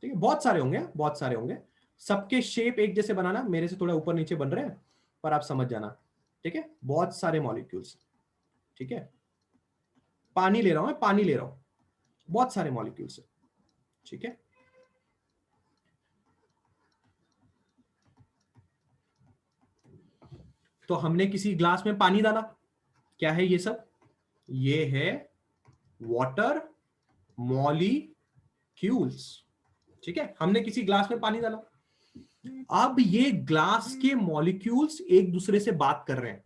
[SPEAKER 1] ठीक है, बहुत सारे होंगे, बहुत सारे होंगे। सबके शेप एक जैसे बनाना, मेरे से थोड़ा ऊपर नीचे बन रहे हैं पर आप समझ जाना। ठीक है, बहुत सारे मॉलिक्यूल्स। ठीक है, पानी ले रहा हूं मैं, पानी ले रहा हूं, बहुत सारे मॉलिक्यूल्स। ठीक है, तो हमने किसी ग्लास में पानी डाला। क्या है ये सब? ये है वाटर मॉलिक्यूल्स। ठीक है, हमने किसी ग्लास में पानी डाला। अब ये ग्लास के मॉलिक्यूल्स एक दूसरे से बात कर रहे हैं।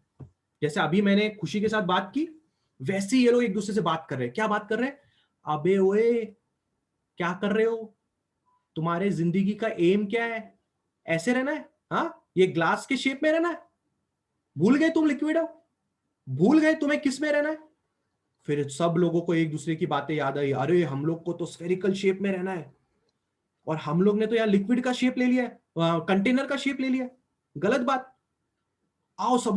[SPEAKER 1] जैसे अभी मैंने खुशी के साथ बात की, वैसे ये लोग एक दूसरे से बात कर रहे हैं। क्या बात कर रहे हैं? अबे ओए क्या कर रहे हो, तुम्हारे जिंदगी का एम क्या है? ऐसे रहना है? हाँ, ये ग्लास के शेप में रहना है? भूल गए तुम लिक्विड हो? भूल गए तुम्हें किस में रहना है? फिर सब लोगों को एक दूसरे की बातें याद आई। अरे हम लोग को तो स्फेरिकल शेप में रहना है और हम लोग ने तो यार लिक्विड का शेप ले लिया है, कंटेनर का शेप ले लिया है। गलत बात। आओ सब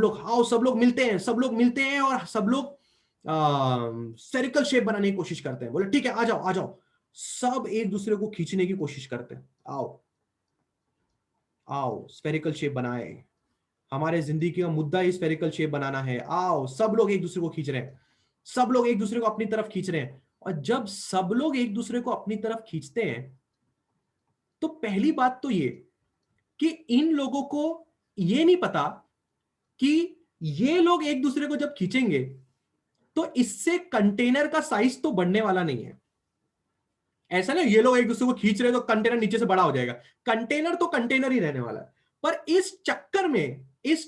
[SPEAKER 1] लोग मिलते हैं, सब लोग मिलते हैं और सब लोग स्फेरिकल शेप बनाने की कोशिश करते हैं। बोले ठीक है, आ जाओ आ जाओ। सब एक दूसरे को खींचने की कोशिश करते हैं। आओ आओ स्फेरिकल शेप बनाए, हमारे जिंदगी का मुद्दा ही स्फेरिकल शेप बनाना है। आओ, सब लोग एक दूसरे को खींच रहे हैं, सब लोग एक दूसरे को अपनी तरफ खींच रहे हैं। और जब सब लोग एक दूसरे को अपनी तरफ खींचते हैं तो पहली बात तो ये कि इन लोगों को ये नहीं पता कि ये लोग एक दूसरे को जब खींचेंगे तो इससे कंटेनर का साइज तो बढ़ने वाला नहीं है। ऐसा नहीं ये लोग एक दूसरे को खींच रहे तो कंटेनर नीचे से बड़ा हो जाएगा, कंटेनर तो कंटेनर ही रहने वाला है। पर इस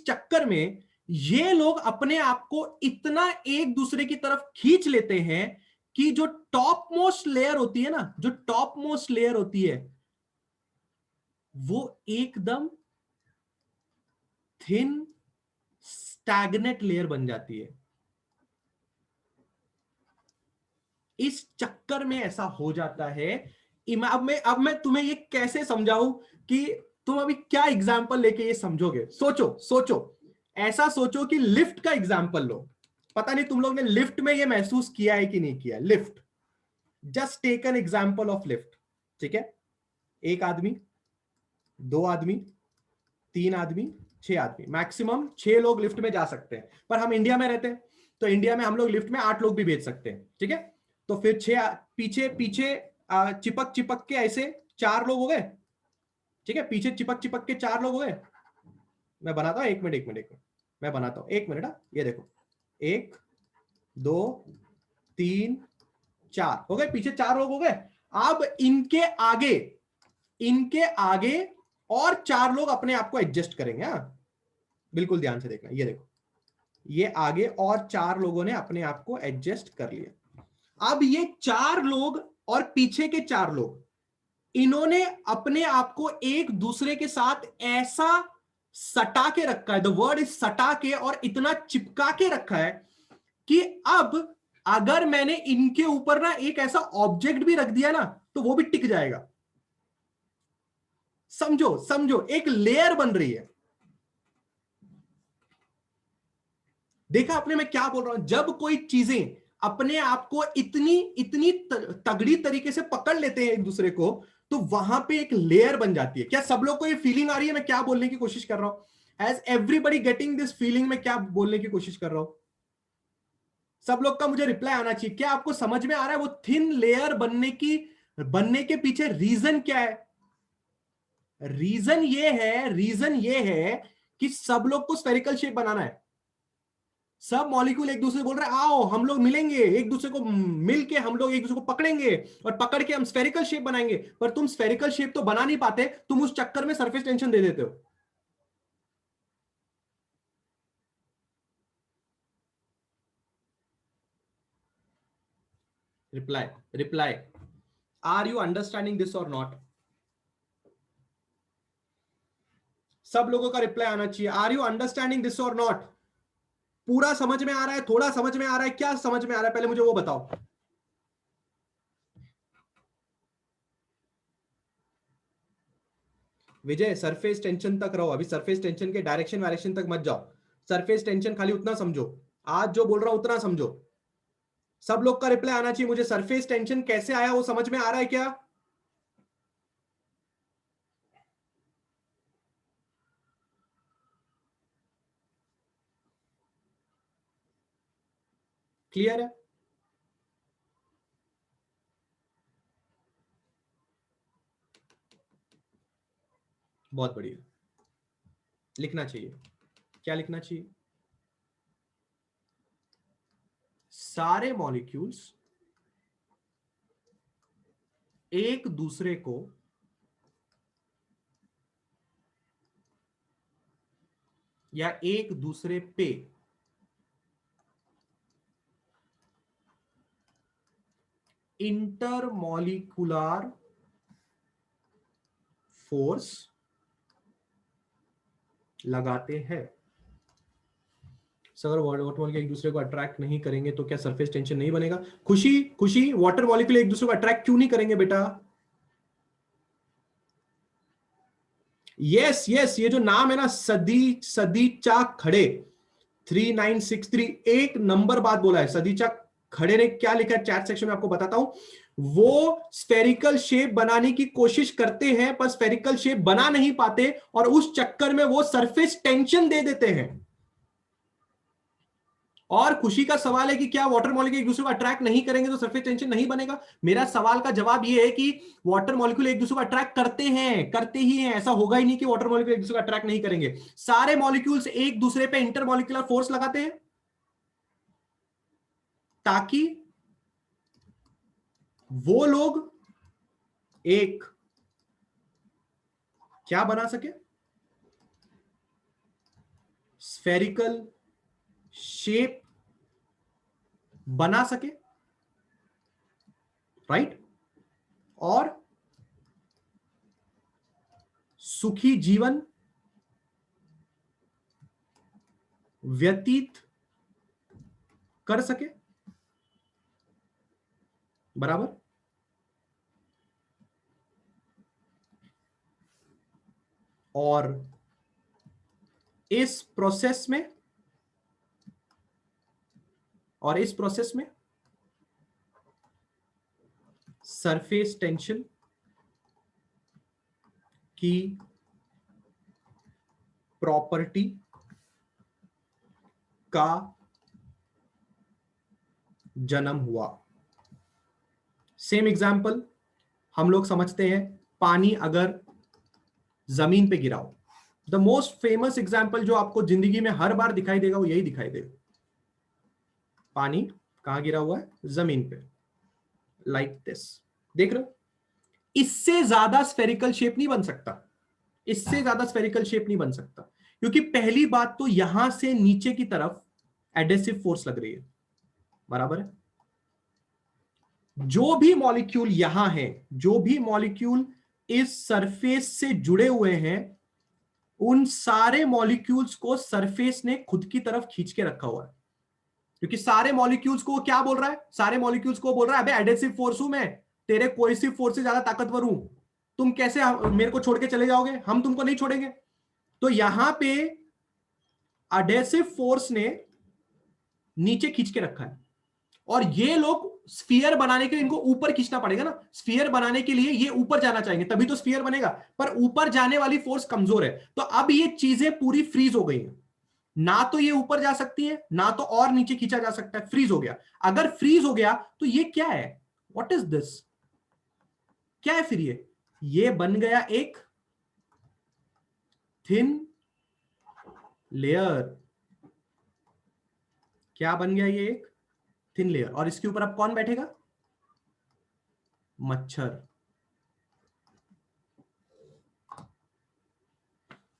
[SPEAKER 1] चक्कर में ये लोग अपने आप को इतना एक दूसरे की तरफ खींच लेते हैं कि जो टॉप मोस्ट लेयर होती है ना, जो टॉप मोस्ट लेयर होती है वो एकदम थिन स्टैग्नेट लेयर बन जाती है। इस चक्कर में ऐसा हो जाता है अब मैं तुम्हें ये कैसे समझाऊं कि तुम अभी क्या एग्जाम्पल लेके ये समझोगे। सोचो सोचो, ऐसा सोचो कि लिफ्ट का एग्जाम्पल लो। पता नहीं तुम लोग ने लिफ्ट में ये महसूस किया है कि नहीं किया। Lift, just take an example of lift. ठीक है, एक आदमी, दो आदमी, तीन आदमी, छह आदमी, मैक्सिमम 6 लोग लिफ्ट में जा सकते हैं। पर हम इंडिया में रहते हैं, तो इंडिया में हम लोग लिफ्ट में 8 लोग भी भेज सकते हैं। ठीक है, तो फिर 6 पीछे पीछे चिपक चिपक के ऐसे 4 लोग हो गए। ठीक है, पीछे चिपक चिपक के 4 लोग हो गए। मैं बनाता हूं, एक मिनट एक मिनट एक मिनट, मैं बनाता हूं, एक मिनट। ये देखो, 1 2 3 4 हो गए, पीछे 4 लोग हो गए। अब इनके आगे और 4 लोग अपने आप को एडजस्ट करेंगे। हाँ, बिल्कुल ध्यान से देखना। ये देखो, ये आगे और 4 लोगों ने अपने आप को एडजस्ट कर लिया। अब ये 4 लोग और पीछे के 4 लोग, इन्होंने अपने आप को एक दूसरे के साथ ऐसा सटा के रखा है, द वर्ड इज सटा के, और इतना चिपका के रखा है कि अब अगर मैंने इनके ऊपर ना एक ऐसा ऑब्जेक्ट भी रख दिया ना, तो वो भी टिक जाएगा। समझो समझो, एक लेयर बन रही है। देखा आपने मैं क्या बोल रहा हूं? जब कोई चीजें अपने आप को इतनी इतनी तगड़ी तरीके से पकड़ लेते हैं एक दूसरे को, तो वहां पे एक लेयर बन जाती है। क्या सब लोग को ये फीलिंग आ रही है मैं क्या बोलने की कोशिश कर रहा हूं? Is everybody getting this feeling में क्या बोलने की कोशिश कर रहा हूं? सब लोग का मुझे रिप्लाई आना चाहिए। क्या आपको समझ में आ रहा है वो थिन लेयर बनने के पीछे रीजन क्या है? रीजन ये है कि सब लोग को स्फेरिकल शेप बनाना है। सब मॉलिक्यूल एक दूसरे से बोल रहे हैं आओ हम लोग मिलेंगे, एक दूसरे को मिल के हम लोग एक दूसरे को पकड़ेंगे और पकड़ के हम स्फेरिकल शेप बनाएंगे। पर तुम स्फेरिकल शेप तो बना नहीं पाते, तुम उस चक्कर में सरफेस टेंशन दे देते हो। Reply reply, are you understanding this or not? सब लोगों का रिप्लाई आना चाहिए, are you understanding this or not? पूरा समझ में आ रहा है, थोड़ा समझ में आ रहा है, क्या समझ में आ रहा है पहले मुझे वो बताओ। विजय, सरफेस टेंशन तक रहो, अभी सरफेस टेंशन के डायरेक्शन वायरेक्शन तक मत जाओ। सरफेस टेंशन खाली उतना समझो, आज जो बोल रहा हूं उतना समझो। सब लोग का रिप्लाई आना चाहिए मुझे, सरफेस टेंशन कैसे आया वो समझ में आ रहा है क्या? क्लियर है? बहुत बढ़िया। लिखना चाहिए, क्या लिखना चाहिए? सारे मॉलिक्यूल्स एक दूसरे को या एक दूसरे पे इंटरमॉलिक्यूलर फोर्स लगाते हैं। अगर वाटर मॉलिक्यूल एक दूसरे को अट्रैक्ट नहीं करेंगे तो क्या सरफेस टेंशन नहीं बनेगा? खुशी खुशी, वाटर मॉलिक्यूल एक दूसरे को अट्रैक्ट क्यों नहीं करेंगे बेटा? यस यस, ये जो नाम है ना, सदीचा खड़े 3963, एक नंबर बात बोला है। सदीचा खड़े ने क्या लिखा है चैट सेक्शन में आपको बताता हूं। वो स्फेरिकल शेप बनाने की कोशिश करते हैं पर स्फेरिकल शेप बना नहीं पाते, और उस चक्कर में वो सरफेस टेंशन दे देते हैं। और खुशी का सवाल है कि क्या वाटर मॉलिक्यूल एक दूसरे को अट्रैक्ट नहीं करेंगे तो सरफेस टेंशन नहीं बनेगा? मेरा सवाल का जवाब यह है कि वाटर मॉलिक्यूल एक दूसरे को अट्रैक्ट करते ही हैं। ऐसा होगा ही नहीं कि वाटर मॉलिक्यूल एक दूसरे को अट्रैक्ट नहीं करेंगे। सारे मॉलिक्यूल्स एक दूसरे पे इंटरमॉलिक्यूलर फोर्स लगाते हैं ताकि वो लोग एक क्या बना सके, स्फेरिकल शेप बना सके, राइट? और सुखी जीवन व्यतीत कर सके। बराबर? और इस प्रोसेस में सरफेस टेंशन की प्रॉपर्टी का जन्म हुआ। सेम एग्जांपल हम लोग समझते हैं, पानी अगर जमीन पे गिरा हो, द मोस्ट फेमस एग्जांपल जो आपको जिंदगी में हर बार दिखाई देगा वो यही दिखाई देगा। पानी कहां गिरा हुआ है? जमीन पे, लाइक दिस। देख रहे हो? इससे ज्यादा स्फेरिकल शेप नहीं बन सकता, इससे ज्यादा स्फेरिकल शेप नहीं बन सकता, क्योंकि पहली बात तो यहां से नीचे की तरफ एडेसिव फोर्स लग रही है, बराबर है। जो भी मॉलिक्यूल यहां है, जो भी मॉलिक्यूल इस सरफेस से जुड़े हुए हैं, उन सारे मॉलिक्यूल्स को सरफेस ने खुद की तरफ खींच के रखा हुआ है। क्योंकि सारे मॉलिक्यूल्स को क्या बोल रहा है? सारे मॉलिक्यूल्स को बोल रहा है, अबे एडेसिव फोर्स हूं मैं, तेरे कोएसिव फोर्स से ज्यादा ताकतवर हूं, तुम कैसे मेरे को छोड़ के चले जाओगे? हम तुमको नहीं छोड़ेंगे। तो यहां पे एडेसिव फोर्स ने नीचे खींच के रखा है, और ये लोग स्फीयर बनाने के लिए इनको ऊपर खींचना पड़ेगा ना। स्फीयर बनाने के लिए ये ऊपर जाना चाहेंगे, तभी तो स्फीयर बनेगा, पर ऊपर जाने वाली फोर्स कमजोर है। तो अब ये चीजें पूरी फ्रीज हो गई हैं, ना तो ये ऊपर जा सकती है, ना तो और नीचे खींचा जा सकता है, फ्रीज हो गया। अगर फ्रीज हो गया तो ये क्या है? What is this? क्या है फिर ये बन गया एक थिन लेयर। क्या बन गया? ये एक थिन लेयर, और इसके ऊपर अब कौन बैठेगा? मच्छर।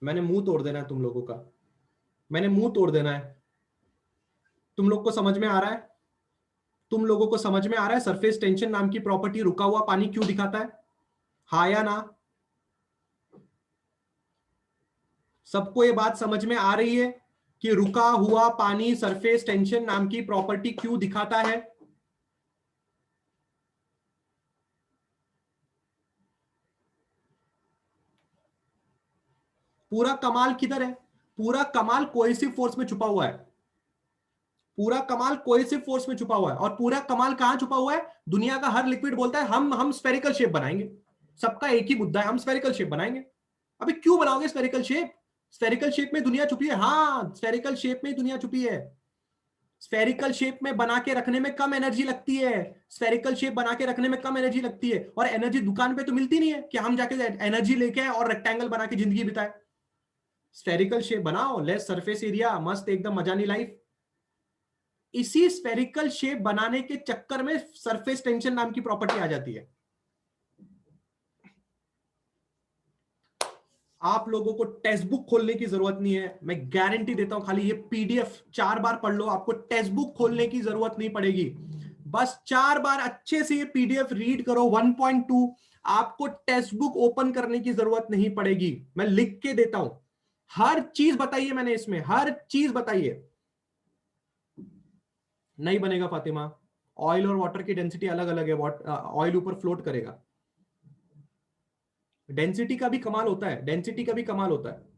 [SPEAKER 1] मैंने मुंह तोड़ देना है तुम लोगों का, मैंने मुंह तोड़ देना है। तुम लोग को समझ में आ रहा है? तुम लोगों को समझ में आ रहा है सरफेस टेंशन नाम की प्रॉपर्टी रुका हुआ पानी क्यों दिखाता है? हाँ या ना? सबको ये बात समझ में आ रही है कि रुका हुआ पानी सरफेस टेंशन नाम की प्रॉपर्टी क्यों दिखाता है? पूरा कमाल किधर है? पूरा कमाल कोएसिव फोर्स में छुपा हुआ है, पूरा कमाल कोएसिव फोर्स में छुपा हुआ है। और पूरा कमाल कहां छुपा हुआ है? दुनिया का हर लिक्विड बोलता है हम स्फेरिकल शेप बनाएंगे, सबका एक ही मुद्दा है, हम स्फेरिकल शेप बनाएंगे। अबे क्यों बनाओगे स्फेरिकल शेप? स्फेरिकल शेप में दुनिया छुपी है। हाँ, स्फेरिकल शेप में दुनिया छुपी है। स्फेरिकल शेप में बना के रखने में कम एनर्जी लगती है, स्फेरिकल शेप बना के रखने में कम एनर्जी लगती है, और एनर्जी दुकान पे तो मिलती नहीं है कि हम जाके एनर्जी लेके आए और रेक्टेंगल बना के जिंदगी बिताए। स्फेरिकल शेप बनाओ, लेस सरफेस एरिया, मस्त एकदम मजानी लाइफ। इसी स्फेरिकल शेप बनाने के चक्कर में सरफेस टेंशन नाम की प्रॉपर्टी आ जाती है। आप लोगों को टेक्स्ट बुक खोलने की जरूरत नहीं है, मैं गारंटी देता हूं। खाली ये पीडीएफ 4 बार पढ़ लो, आपको टेक्स्ट बुक खोलने की जरूरत नहीं पड़ेगी। बस 4 बार अच्छे से ये पीडीएफ रीड करो 1.2, आपको टेक्स्ट बुक ओपन करने की जरूरत नहीं पड़ेगी। मैं लिख के देता हूं, हर चीज बताइए मैंने इसमें, हर चीज बताइए। नहीं बनेगा फातिमा, ऑयल और वाटर की डेंसिटी अलग अलग है, ऑयल ऊपर फ्लोट करेगा। डेंसिटी का भी कमाल होता है, डेंसिटी का भी कमाल होता है।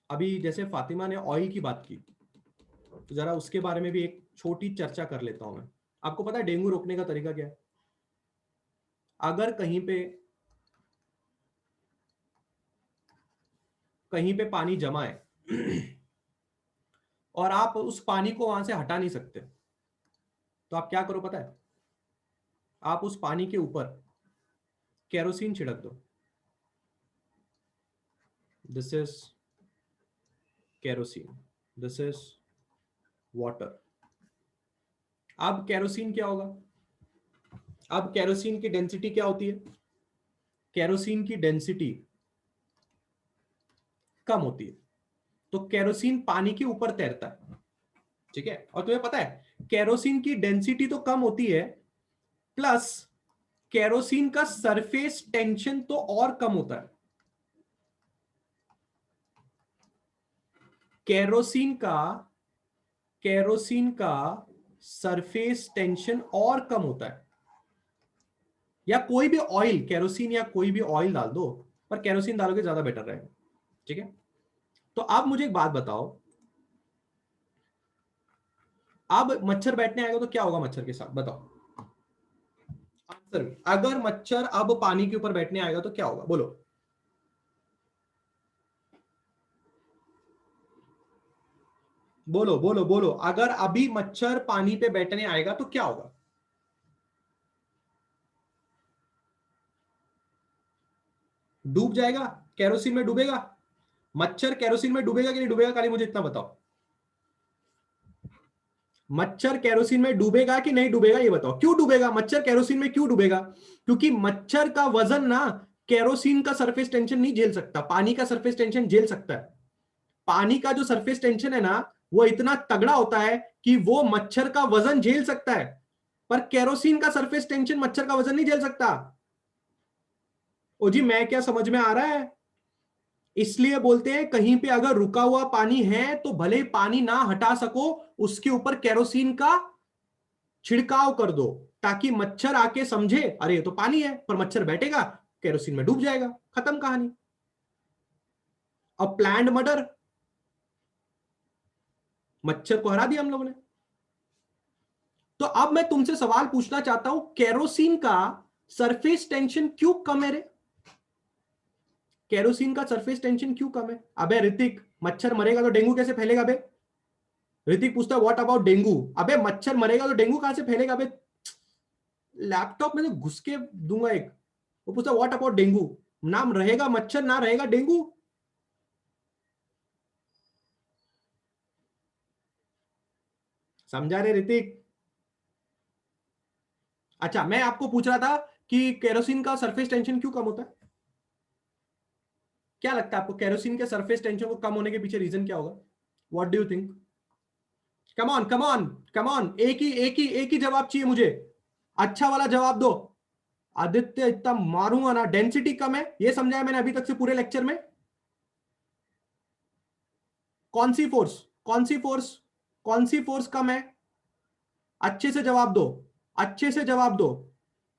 [SPEAKER 1] अभी जैसे फातिमा ने ऑयल की बात की, तो जरा उसके बारे में भी एक छोटी चर्चा कर लेता हूं मैं। आपको पता है डेंगू रोकने का तरीका क्या है? अगर कहीं पे पानी जमा है और आप उस पानी को वहां से हटा नहीं सकते, तो आप क्या करो पता है? आप उस पानी के ऊपर केरोसिन छिड़क दो। This is kerosene, this is water. अब केरोसिन क्या होगा? अब केरोसिन की डेंसिटी क्या होती है? केरोसिन की डेंसिटी कम होती है, तो केरोसिन पानी के ऊपर तैरता है, ठीक है। और तुम्हें पता है केरोसिन की डेंसिटी तो कम होती है, प्लस केरोसिन का सरफेस टेंशन तो और कम होता है। केरोसिन का सरफेस टेंशन और कम होता है, या कोई भी ऑयल, केरोसिन या कोई भी ऑयल डाल दो, पर केरोसिन डालोगे ज्यादा बेटर रहेगा। ठीक है, तो आप मुझे एक बात बताओ, अब मच्छर बैठने आएगा तो क्या होगा मच्छर के साथ, बताओ आंसर। अगर मच्छर अब पानी के ऊपर बैठने आएगा तो क्या होगा, बोलो। बोलो बोलो बोलो, अगर अभी मच्छर पानी पे बैठने आएगा तो क्या होगा? डूब जाएगा, केरोसिन में डूबेगा। मच्छर केरोसिन में डूबेगा कि नहीं डूबेगा, खाली मुझे इतना बताओ। मच्छर केरोसिन में डूबेगा कि नहीं डूबेगा, ये बताओ। क्यों डूबेगा मच्छर केरोसिन में, क्यों डूबेगा? क्योंकि मच्छर का वजन ना केरोसिन का सरफेस टेंशन नहीं झेल सकता, पानी का सरफेस टेंशन झेल सकता है। पानी का जो सरफेस टेंशन है ना, वो इतना तगड़ा होता है कि वो मच्छर का वजन झेल सकता है, पर केरोसिन का सरफेस टेंशन मच्छर का वजन नहीं झेल सकता। ओ जी, मैं क्या समझ में आ रहा है? इसलिए बोलते हैं कहीं पे अगर रुका हुआ पानी है तो भले पानी ना हटा सको, उसके ऊपर केरोसिन का छिड़काव कर दो, ताकि मच्छर आके समझे अरे ये तो पानी है, पर मच्छर बैठेगा केरोसिन में डूब जाएगा, खत्म कहानी। अब प्लांट मर्डर, मच्छर को हरा दिया हम लोगों ने। तो अब मैं तुमसे सवाल पूछना चाहता हूं, केरोसिन का सरफेस टेंशन क्यों कम है रे? केरोसिन का सरफेस टेंशन क्यों कम है? अबे ऋतिक, मच्छर मरेगा तो डेंगू कैसे फैलेगा बे? ऋतिक पूछता है व्हाट अबाउट डेंगू। अबे मच्छर मरेगा तो डेंगू कहां से फैलेगा बे? लैपटॉप में तो घुस के दूंगा एक। वो पूछता व्हाट अबाउट डेंगू, नाम रहेगा मच्छर ना रहेगा डेंगू। समझा रे ऋतिक? अच्छा, मैं आपको पूछ रहा था कि केरोसिन का सरफेस टेंशन क्यों कम होता है। क्या लगता है आपको, केरोसिन के सरफेस टेंशन को कम होने के पीछे रीजन क्या होगा? What do you think? Come on come on come on, एक ही जवाब चाहिए मुझे, अच्छा वाला जवाब दो। आदित्य इतना मारूंगा ना, डेंसिटी कम है, ये समझाया मैंने अभी तक से पूरे लेक्चर में। कौन सी फोर्स, कौन सी फोर्स, कौन सी फोर्स कम है? अच्छे से जवाब दो, अच्छे से जवाब दो।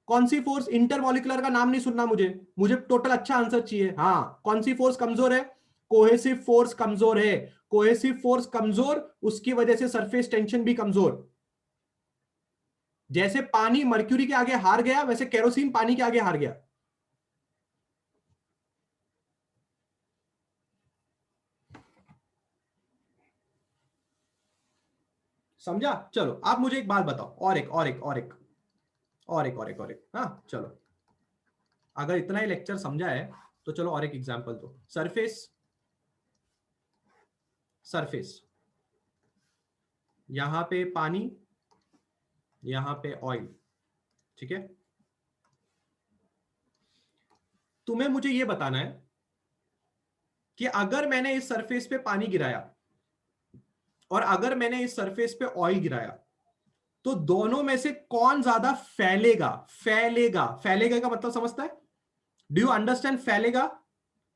[SPEAKER 1] कौन सी फोर्स? इंटरमॉलिकुलर का नाम नहीं सुनना मुझे, मुझे टोटल अच्छा आंसर चाहिए। हाँ, कौन सी फोर्स कमजोर है? कोहेसिव फोर्स कमजोर है। कोहेसिव फोर्स कमजोर, उसकी वजह से सरफेस टेंशन भी कमजोर। जैसे पानी मर्क्यूरी के आगे हार गया, वैसे केरोसिन पानी के आगे हार गया। समझा? चलो आप मुझे एक बात बताओ, और एक और एक और एक और एक और एक और एक, हाँ चलो, अगर इतना ही लेक्चर समझा है तो चलो और एक एग्जांपल दो। सरफेस, सरफेस, यहां पे पानी, यहां पे ऑयल, ठीक है। तुम्हें मुझे यह बताना है कि अगर मैंने इस सरफेस पे पानी गिराया और अगर मैंने इस सरफेस पे ऑयल गिराया, तो दोनों में से कौन ज्यादा फैलेगा? फैलेगा, फैलेगा का मतलब समझता है? Do you understand? फैलेगा,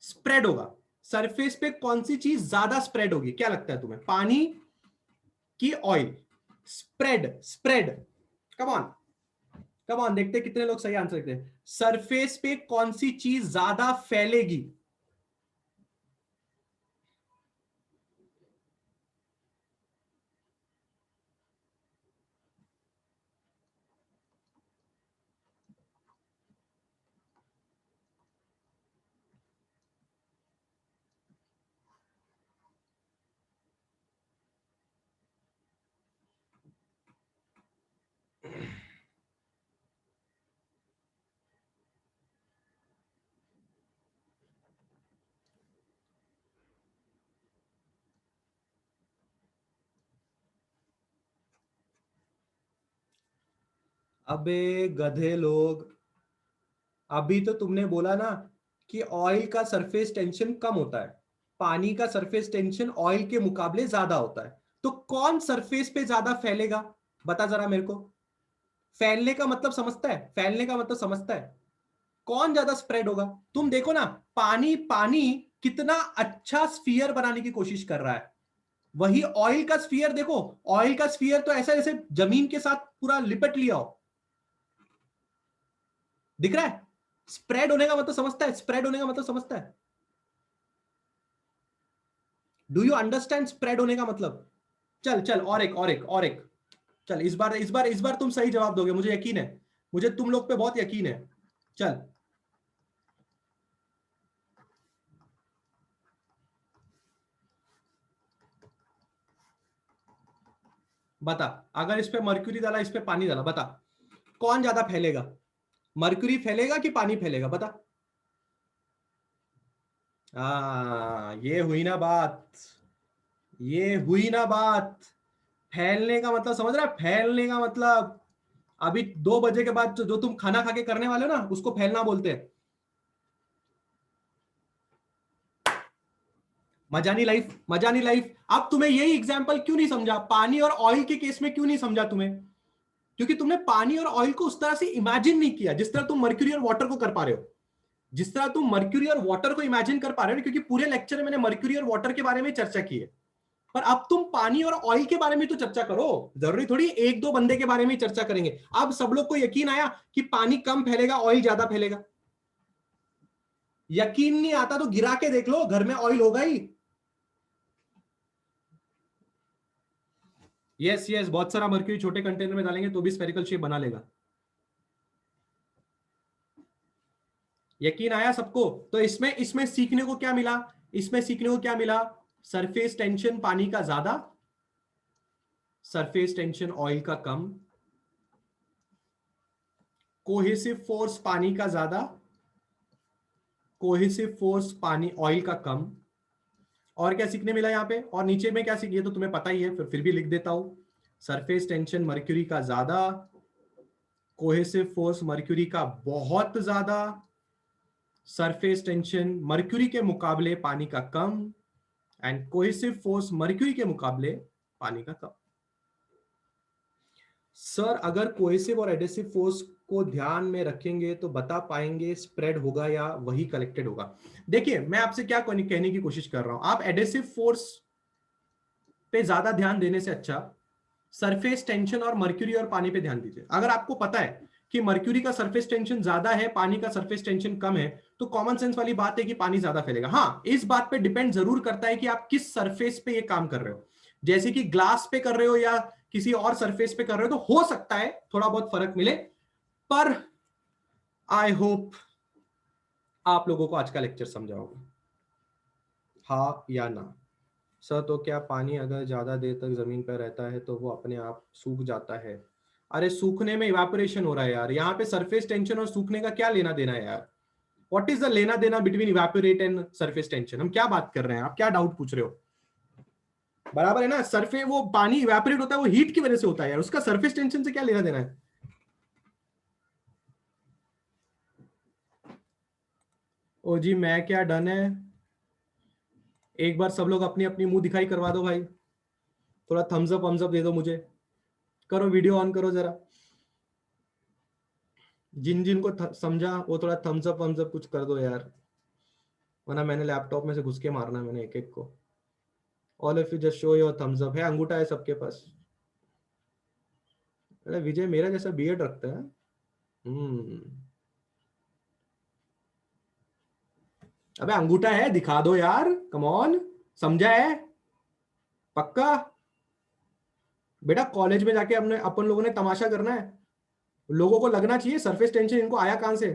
[SPEAKER 1] स्प्रेड होगा। सरफेस पे कौन सी चीज ज्यादा स्प्रेड होगी, क्या लगता है तुम्हें, पानी की oil? Spread, spread, come on come on, देखते कितने लोग सही आंसर देते हैं। सरफेस पे कौन सी चीज ज्यादा फैलेगी? अबे गधे लोग, अभी तो तुमने बोला ना कि ऑयल का सरफेस टेंशन कम होता है, पानी का सरफेस टेंशन ऑयल के मुकाबले ज्यादा होता है, तो कौन सरफेस पे ज्यादा फैलेगा? बता जरा मेरे को। फैलने का मतलब समझता है? फैलने का मतलब समझता है? कौन ज्यादा स्प्रेड होगा? तुम देखो ना, पानी पानी कितना अच्छा स्फीयर बनाने की कोशिश कर रहा है, वही ऑयल का स्फीयर देखो, ऑयल का स्फीयर तो ऐसा जैसे जमीन के साथ पूरा लिपट लिया हो, दिख रहा है? स्प्रेड होने का मतलब समझता है? स्प्रेड होने का मतलब समझता है? डू यू अंडरस्टैंड स्प्रेड होने का मतलब? चल चल, और एक चल, इस बार तुम सही जवाब दोगे, मुझे यकीन है, मुझे तुम लोग पे बहुत यकीन है। चल, बता, अगर इस पे मर्क्यूरी डाला, इस पे पानी डाला, बता कौन ज्यादा फैलेगा? मर्क्यूरी फैलेगा कि पानी फैलेगा? बता। ये हुई ना बात, ये हुई ना बात। फैलने का मतलब समझ रहा है? फैलने का मतलब अभी 2 बजे के बाद जो तुम खाना खा के करने वाले हो ना, उसको फैलना बोलते हैं। मजा नहीं लाइफ, मजा नहीं लाइफ। अब तुम्हें यही एग्जांपल क्यों नहीं समझा? पानी और ऑयल के केस में क्यों नहीं समझा तुम्हें? क्योंकि तुमने पानी और ऑयल को उस तरह से इमेजिन नहीं किया जिस तरह तुम मर्क्यूरी और वाटर को कर पा रहे हो, जिस तरह तुम मर्क्यूरी और वाटर को इमेजिन कर पा रहे हो। क्योंकि पूरे लेक्चर में मैंने मर्क्यूरी और वाटर के बारे में चर्चा की है, पर अब तुम पानी और ऑयल के बारे में तो चर्चा करो। जरूरी थोड़ी एक दो बंदे के बारे में चर्चा करेंगे। अब सब लोग को यकीन आया कि पानी कम फैलेगा, ऑयल ज्यादा फैलेगा? यकीन नहीं आता तो गिरा के देख लो, घर में ऑयल होगा ही। यस यस, बहुत सारा मर्क्यूरी छोटे कंटेनर में डालेंगे तो भी स्फेरिकल शेप बना लेगा। यकीन आया सबको? तो इसमें इसमें सीखने को क्या मिला? इसमें सीखने को क्या मिला? सरफेस टेंशन पानी का ज्यादा, सरफेस टेंशन ऑयल का कम, कोहेसिव फोर्स पानी का ज्यादा, कोहेसिव फोर्स पानी ऑयल का कम। और क्या सीखने मिला यहां पे? और नीचे में क्या सीखिए तो तुम्हें पता ही है, फिर भी लिख देता हूं। सरफेस टेंशन मर्क्यूरी का ज्यादा, कोहेसिव फोर्स मर्क्यूरी का बहुत ज्यादा, सरफेस टेंशन मर्क्यूरी के मुकाबले पानी का कम, एंड कोहेसिव फोर्स मर्क्यूरी के मुकाबले पानी का कम। सर अगर कोहेसिव और एडेसिव फोर्स को ध्यान में रखेंगे तो बता पाएंगे स्प्रेड होगा या वही कलेक्टेड होगा? देखिए मैं आपसे क्या कहने की कोशिश कर रहा हूं, आप एडेसिव फोर्स पे ज्यादा ध्यान देने से अच्छा सरफेस टेंशन और मर्क्यूरी और पानी पे ध्यान दीजिए। अगर आपको पता है कि मर्क्यूरी का सरफेस टेंशन ज्यादा है, पानी का सरफेस टेंशन कम है, तो कॉमन सेंस वाली बात है कि पानी ज्यादा फैलेगा। हाँ, इस बात पे डिपेंड जरूर करता है कि आप किस सरफेस पे ये काम कर रहे हो। जैसे कि ग्लास पे कर रहे हो या किसी और सरफेस पे कर रहे हो तो हो सकता है थोड़ा बहुत फर्क मिले, पर आई होप आप लोगों को आज का लेक्चर समझा होगा। हाँ या ना? सर तो क्या पानी अगर ज्यादा देर तक जमीन पर रहता है तो वो अपने आप सूख जाता है? अरे सूखने में इवापोरेशन हो रहा है यार, यहाँ पे सरफेस टेंशन और सूखने का क्या लेना देना है यार? व्हाट इज द लेना देना between evaporate and surface tension? हम क्या बात कर रहे हैं? आप क्या डाउट पूछ रहे हो? बराबर है ना? सरफेस वो पानी इवेपोरेट होता है, वो हीट की वजह से होता है यार, उसका सरफेस टेंशन से क्या लेना देना है? ओ जी, मैं क्या डन है? एक बार सब लोग अपनी अपनी मुंह दिखाई करवा दो भाई, थोड़ा थम्स अप दे दो मुझे, करो वीडियो ऑन करो जरा। जिन जिन को समझा वो थोड़ा थम्स अप कुछ कर दो यार, वरना मैंने लैपटॉप में से घुस के मारना है मैंने एक एक को। All of you just show your thumbs up. है अंगूठा है सबके पास? अरे विजय मेरा जैसा बियर्ड रखता है। अबे अंगूठा है, दिखा दो यार, कम ऑन। समझा है? पक्का? बेटा कॉलेज में जाके हमने अपन लोगों ने तमाशा करना है, लोगों को लगना चाहिए सरफेस टेंशन इनको आया कहां से।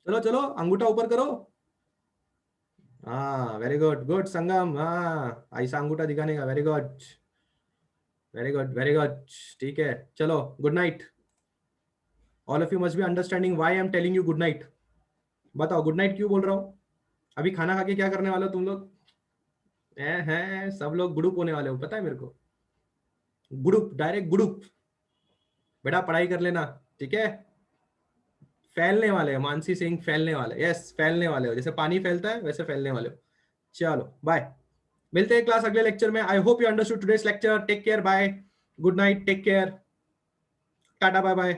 [SPEAKER 1] चलो चलो अंगूठा ऊपर करो। हाँ वेरी गुड, गुड संगम, हाँ ऐसा अंगूठा दिखाने का, very good very good very good. ठीक है चलो, good night. All of you must be understanding why I am telling you good night. बताओ गुड नाइट क्यों बोल रहा हूँ? अभी खाना खा के क्या करने वाले हो तुम लोग? हैं सब लोग ग्रुप होने वाले हो, पता है मेरे को। Group, direct group. बेटा पढ़ाई कर लेना, ठीक है? फैलने वाले हो, मानसी सिंह, फैलने वाले, यस फैलने वाले हो, जैसे पानी फैलता है वैसे फैलने वाले हो। चलो बाय, मिलते हैं क्लास अगले लेक्चर में। I hope you understood today's lecture. Take care, bye, good night, take care, tata, bye bye.